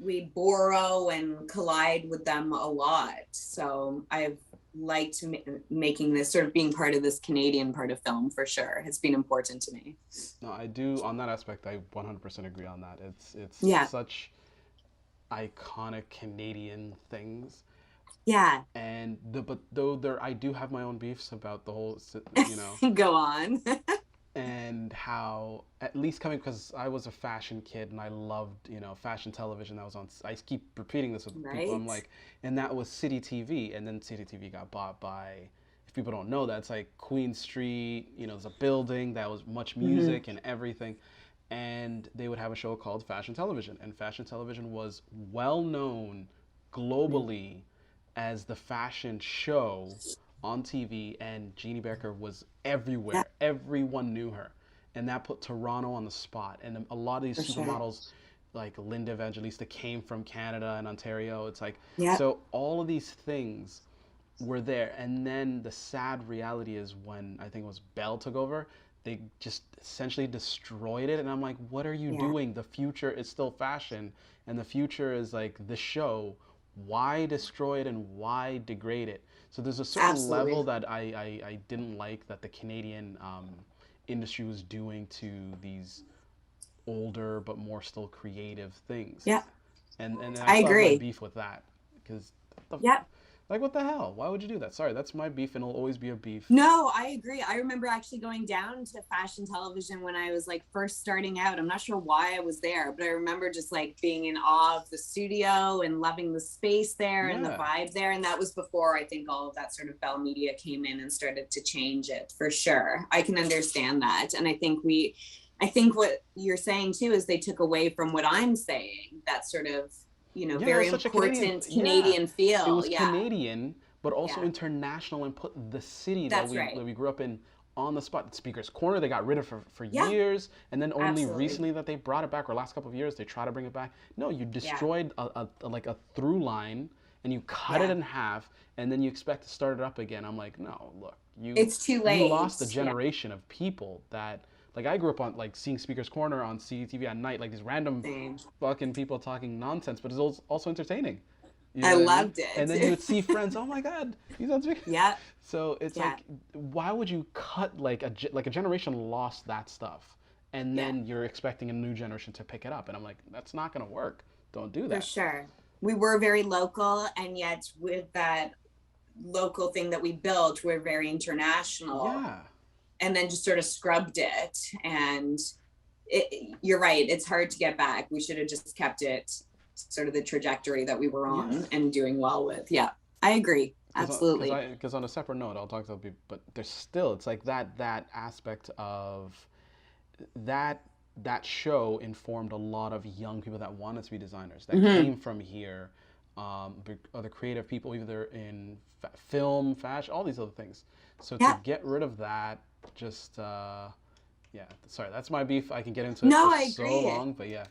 we borrow and collide with them a lot. So I've liked making this, sort of being part of this Canadian part of film, for sure. It's been important to me. No, I do on that aspect. I 100% agree on that. It's Yeah. such iconic Canadian things. Yeah. And but though there I do have my own beefs about the whole Go on. and how at least coming because I was a fashion kid and I loved fashion television that was on. I keep repeating this with people. I'm Right. like, and that was City TV, and then City TV got bought by. If people don't know that, it's like Queen Street. There's a building that was much Mm-hmm. music and everything, and they would have a show called Fashion Television, and Fashion Television was well known globally as the fashion show on TV, and Jeannie Becker was Yeah, everywhere. Everyone knew her, and that put Toronto on the spot. And a lot of these for sure. supermodels, like Linda Evangelista, came from Canada and Ontario. It's like Yeah. so all of these things were there, and then the sad reality is when I think it was Bell took over, they just essentially destroyed it. And I'm like, what are you Yeah. doing? The future is still fashion, and the future is like the show. why destroy it and why degrade it? So there's a certain level Absolutely. that I didn't like that the Canadian industry was doing to these older but more still creative things. Yeah, And I I still have my agree. beef with that because Yep. like what the hell? Why would you do that? Sorry, that's my beef and it'll always be a beef. No, I agree. I remember actually going down to fashion television when I was like first starting out. I'm not sure why I was there, but I remember just like being in awe of the studio and loving the space there and the Yeah. vibe there. And that was before I think all of that sort of Bell Media came in and started to change it for sure. I can understand that. And I think what you're saying too is they took away from what I'm saying, that sort of, Yeah, it very was such a Canadian. important Yeah, Canadian it feel. was Yeah. Canadian, but also Yeah. international, and put the city That's right. that we grew up in on the spot. Speaker's Corner, they got rid of for Yeah. years, and then only Absolutely. recently that they brought it back, or last couple of years they try to bring it back. No, you Yeah. destroyed like a through line, and you cut it Yeah. in half, and then you expect to start it up again. I'm like, no, look, It's too you late. lost a Yeah. generation of people that like I grew up on like seeing Speaker's Corner on CTV at night, like these random Same. fucking people talking nonsense, but it's also entertaining. You I know what I mean? loved And then you it. would see friends. Oh my God, he's on Speaker. Yeah. So it's Yeah. like, why would you cut like a generation lost that stuff, and Yeah. then you're expecting a new generation to pick it up? And I'm like, that's not gonna work. Don't do For that. sure. We were very local, and yet with that local thing that we built, we're very international, Yeah, and then just sort of scrubbed it. And you're right. It's hard to get back. We should have just kept it sort of the trajectory that we were yeah. on and doing well with. Yeah. I agree. Absolutely. Because on a separate note, I'll talk to people, but there's still it's like that aspect of that that show informed a lot of young people that wanted to be designers that Mm-hmm. came from here, other creative people either in film, fashion, all these other things. So to Yeah. get rid of that, just yeah, sorry, that's my beef. I can get into it No, for I so agree. long, but yeah,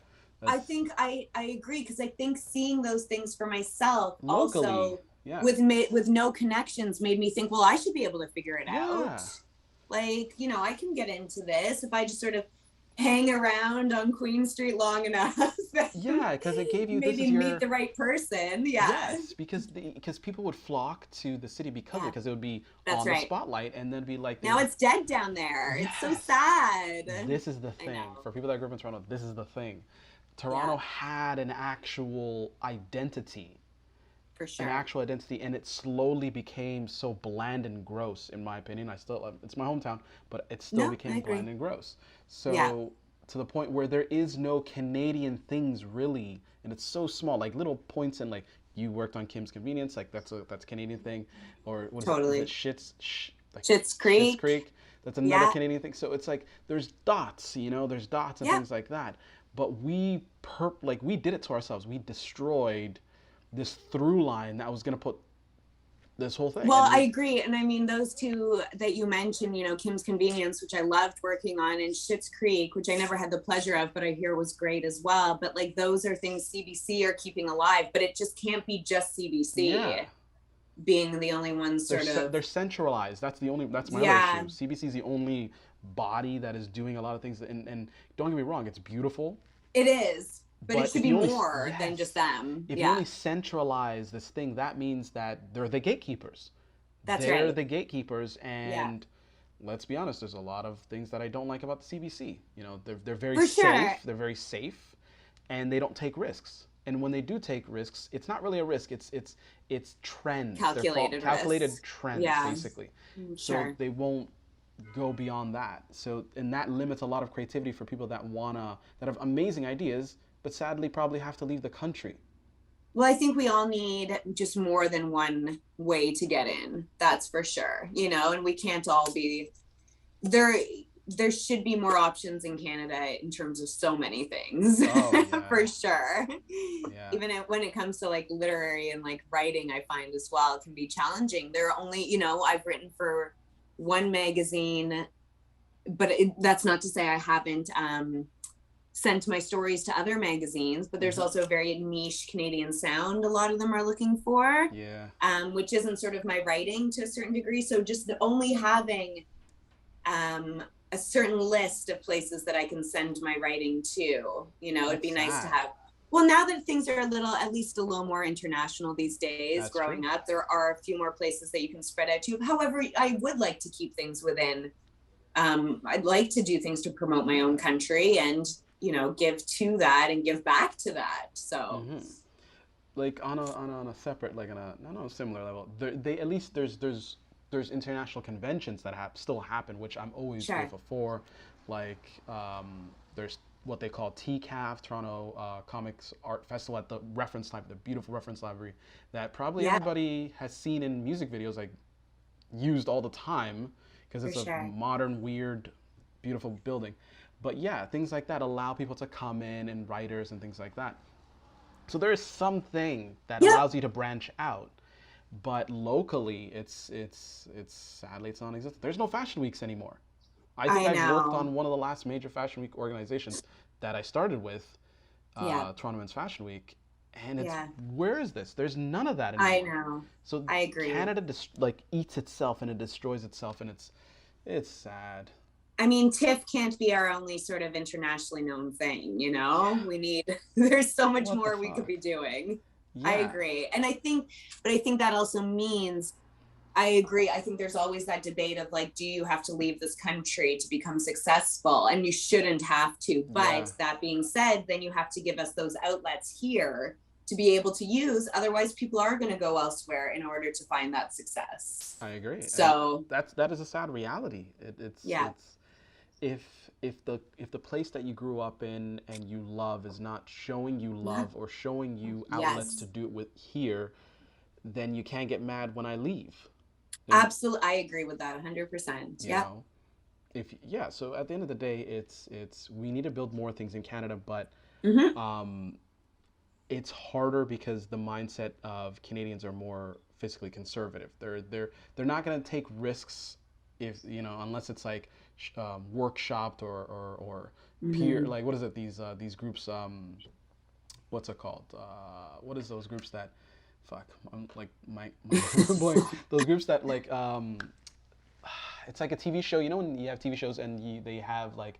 I that's think I agree, because I think seeing those things for myself locally. also Yeah, with no connections made me think, well, I should be able to figure it out. yeah, Like, I can get into this if I just sort of hang around on Queen Street long enough and yeah, because it gave you this maybe is meet your the right person. Yeah. yes, because people would flock to the city because of it, Yeah, because it would be that's on the right. spotlight, and then be like they Now would it's dead down there. It's so yes, sad. this is the I thing know. for people that grew up in Toronto. This is the thing. Yeah, Toronto had for an sure. actual identity, and it slowly became so bland and gross. In my opinion, I still it's my hometown, but it still No, I became agree. bland and gross. Yeah. So to the point where there is no Canadian things really, and it's so small, like little points in like you worked on Kim's Convenience, like that's a Canadian thing, or what is it? Is it Totally. Like Schitt's Schitt's Creek. Creek? That's another Yeah. Canadian thing. So it's like there's dots, there's dots and Yeah. things like that. But we did it to ourselves. We destroyed this through line that was gonna put this whole thing. Well, And I we agree. And I mean, those two that you mentioned, Kim's Convenience, which I loved working on, and Schitt's Creek, which I never had the pleasure of, but I hear was great as well. But like, those are things CBC are keeping alive, but it just can't be just CBC yeah, being the only ones sort of, they're centralized. That's my other yeah, issue. CBC is the only body that is doing a lot of things, and don't get me wrong, it's beautiful. it is, but it But should if be you only more than just yes, them. if you Yeah, only centralize this thing, that means that they're the gatekeepers. that's They're right. the gatekeepers, Yeah, and let's be honest, there's a lot of things that I don't like about the CBC. They're very for sure. safe. They're very safe, and they don't take risks. And when they do take risks, it's not really a risk. It's trends. They're called Calculated calculated risks. trends, Yeah, basically. So sure. they won't go beyond that. So and that limits a lot of creativity for people that have amazing ideas, but sadly probably have to leave the country. Well, I think we all need just more than one way to get in. That's for sure. And we can't all be there. There should be more options in Canada in terms of so many things, Oh for yeah, sure. yeah. Even when it comes to like literary and like writing, I find as well, it can be challenging. There are only, I've written for one magazine, but that's not to say I haven't sent my stories to other magazines, but there's Hmm. also a very niche Canadian sound a lot of them are looking for, Yeah. which isn't sort of my writing to a certain degree. So just only having um, a certain list of places that I can send my writing to, it'd That's be nice to sad. have Well, now that things are at least a little more international these days, That's true. growing up, there are a few more places that you can spread out to. However, I would like to keep things within. I'd like to do things to promote my own country and, give to that and give back to that. So, Hmm. Like on a separate, like on a not on a similar level, they at least there's international conventions that still happen, which I'm always sure. grateful for. Like there's what they call TCAF, Toronto Comics Art Festival, at the the beautiful reference library that probably Yeah, everybody has seen in music videos, like used all the time because for it's a sure. modern, weird, beautiful building. But yeah, things like that allow people to come in, and writers and things like that. So there is something that Yep. allows you to branch out, but locally, it's sadly it's non-existent. There's no fashion weeks anymore. I think I I've worked know. on one of the last major fashion week organizations that I started with, Yeah. Toronto Men's Fashion Week, and it's Yeah. where is this? There's none of that I anymore. know. So I agree. Canada like eats itself and it destroys itself, and it's sad. I mean, TIFF can't be our only sort of internationally known thing, We need, there's so much What the more we could fuck? be doing. I Yeah. agree. But I think that also means, I agree. I think there's always that debate of like, do you have to leave this country to become successful? And you shouldn't have to. Yeah. But that being said, then you have to give us those outlets here to be able to use. Otherwise, people are going to go elsewhere in order to find that success. I agree, and So, that is a sad reality. yeah. It's if the place that you grew up in and you love is not showing you Yeah. love or showing you outlets to Yes. do it with here, then you can't get mad when I leave. And Absolutely. I agree with that 100%. you Yep. know, if yeah, so at the end of the day, it's we need to build more things in Canada, but Mm-hmm. um, it's harder because the mindset of Canadians are more fiscally conservative. They're not going to take risks if unless it's like workshopped or peer, Mm-hmm. like what is it, these groups, what's it called, what is those groups that fuck, I'm like my blank, those groups that like it's like a TV show. You know when you have TV shows and they have like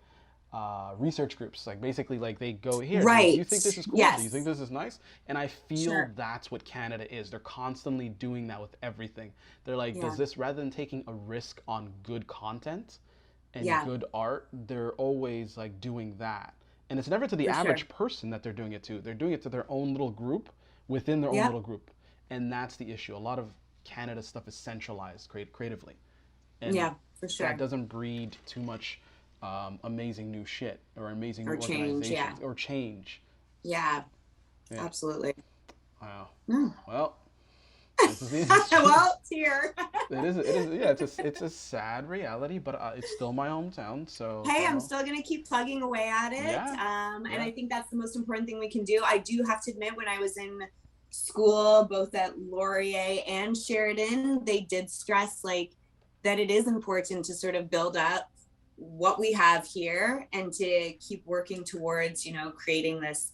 research groups, like basically like they go here. Do you Right. think this is cool? Do you think Yes. this is nice? And I feel Sure. that's what Canada is. They're constantly doing that with everything. They're like, does Yeah. this rather than taking a risk on good content and Yeah. good art, they're always like doing that. And it's never to the For sure. average person that they're doing it to. They're doing it to their own little group within their own Yep. little group. And that's the issue. A lot of Canada stuff is centralized creatively, and Yeah. For that sure. doesn't breed too much amazing new shit or amazing Or new change. Yeah. organizations or change. Yeah. Yeah. Absolutely. Wow. Mm. Well, this is the industry. Well, it's here. It is. Yeah. It's a sad reality, but it's still my hometown. So Hey, I'm still going to keep plugging away at it. yeah, And yeah. I think that's the most important thing we can do. I do have to admit, when I was in school, both at Laurier and Sheridan, they did stress like that it is important to sort of build up what we have here and to keep working towards, creating this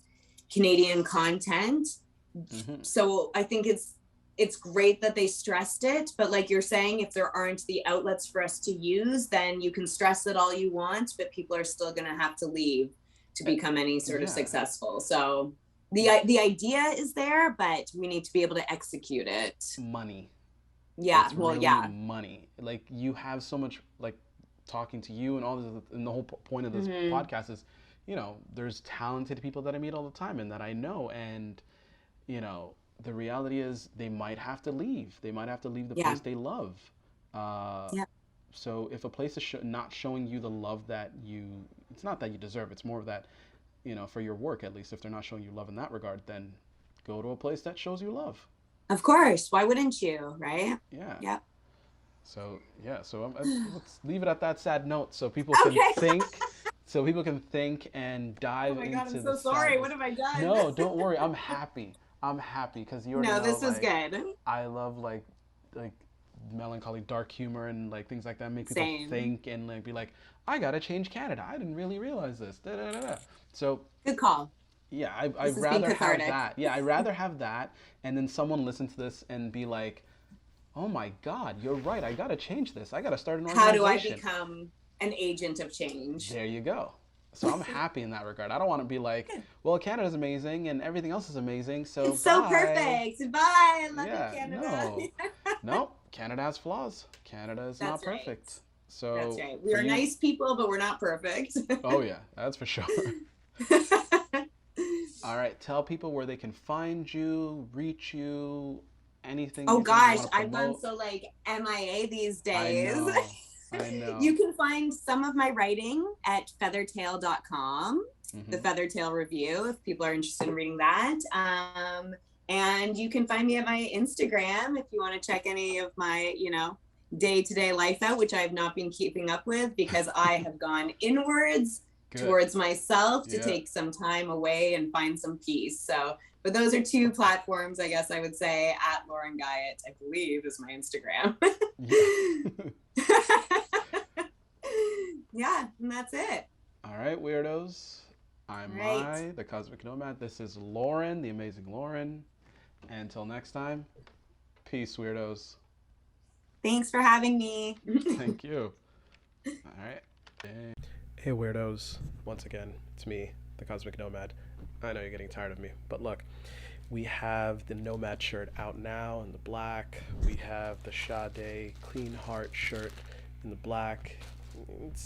Canadian content. Hmm. So I think it's great that they stressed it, but like you're saying, if there aren't the outlets for us to use, then you can stress it all you want, but people are still going to have to leave to become any sort of Yeah. successful. So the idea is there, but we need to be able to execute it. Money. Yeah. It's Well, really yeah. money. Like you have so much, like talking to you and all this, and the whole point of this Mm-hmm. podcast is, there's talented people that I meet all the time and that I know, and the reality is they might have to leave. They might have to leave the Yeah. place they love. Uh, Yeah. so if a place is not showing you the love that it's not that you deserve. It's more of that, for your work at least. If they're not showing you love in that regard, then go to a place that shows you love. Of course. Why wouldn't you? Right. Yeah. Yep. So yeah. So let's leave it at that sad note, so people can Okay. think. So people can think and Oh dive my God. into I'm the so sorry. sadness. What have I done? No, don't worry. I'm happy. I'm happy because you already No, know, this was like, good. I love like melancholy, dark humor, and like things like that make people Same. think and like be like, I gotta change Canada. I didn't really realize this. Da, da, da, da. So Good call. yeah, This I'd has been rather have cathartic. that. Yeah, I'd rather have that, and then someone listen to this and be like, oh my God, you're right. I gotta change this. I gotta start an How do I organization. become an agent of change? There you go. So I'm happy in that regard. I don't want to be like, Good. well, Canada's amazing and everything else is amazing, so It's so bye. perfect. Bye. I love you, Yeah, Canada. no. No, Canada has flaws. Canada is not That's right. perfect. That's So right. We for are you, nice people, but we're not perfect. oh yeah, that's for sure. All right, tell people where they can find you, reach you, Oh anything you gosh, want to I've gone promote. so like MIA these I days. know. I You know. can find some of my writing at feathertale.com, the Mm-hmm. Feathertale Review, if people are interested in reading that. And you can find me at my Instagram if you want to check any of my, day-to-day life out, which I have not been keeping up with because I have gone inwards Good. towards myself to Yeah. take some time away and find some peace. So, but those are two platforms, I guess I would say, at Lauren Guyatt, I believe, is my Instagram. Yeah. Yeah, and that's it. All right, weirdos. I'm Right. the Cosmic Nomad. This is Lauren, the amazing Lauren. And until next time, peace, weirdos. Thanks for having me. Thank you. All right. Hey, weirdos. Once again, it's me, the Cosmic Nomad. I know you're getting tired of me, but look, we have the Nomad shirt out now in the black. We have the Sade Clean Heart shirt in the black.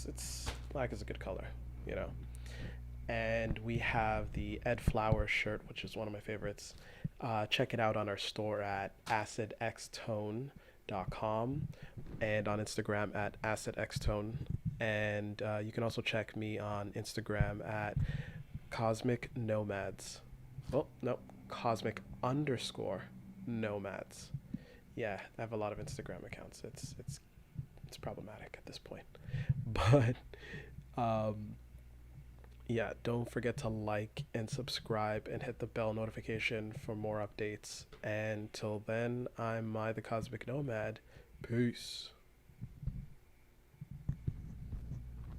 It's black is a good color, you know. And we have the Ed Flower shirt, which is one of my favorites. Check it out on our store at acidxtone.com and on Instagram at acidxtone. And you can also check me on Instagram at Cosmic Nomads. Oh, no, Cosmic underscore Nomads. Yeah, I have a lot of Instagram accounts. It's problematic at this point. But yeah, don't forget to like and subscribe and hit the bell notification for more updates. And till then, I'm the Cosmic Nomad. Peace.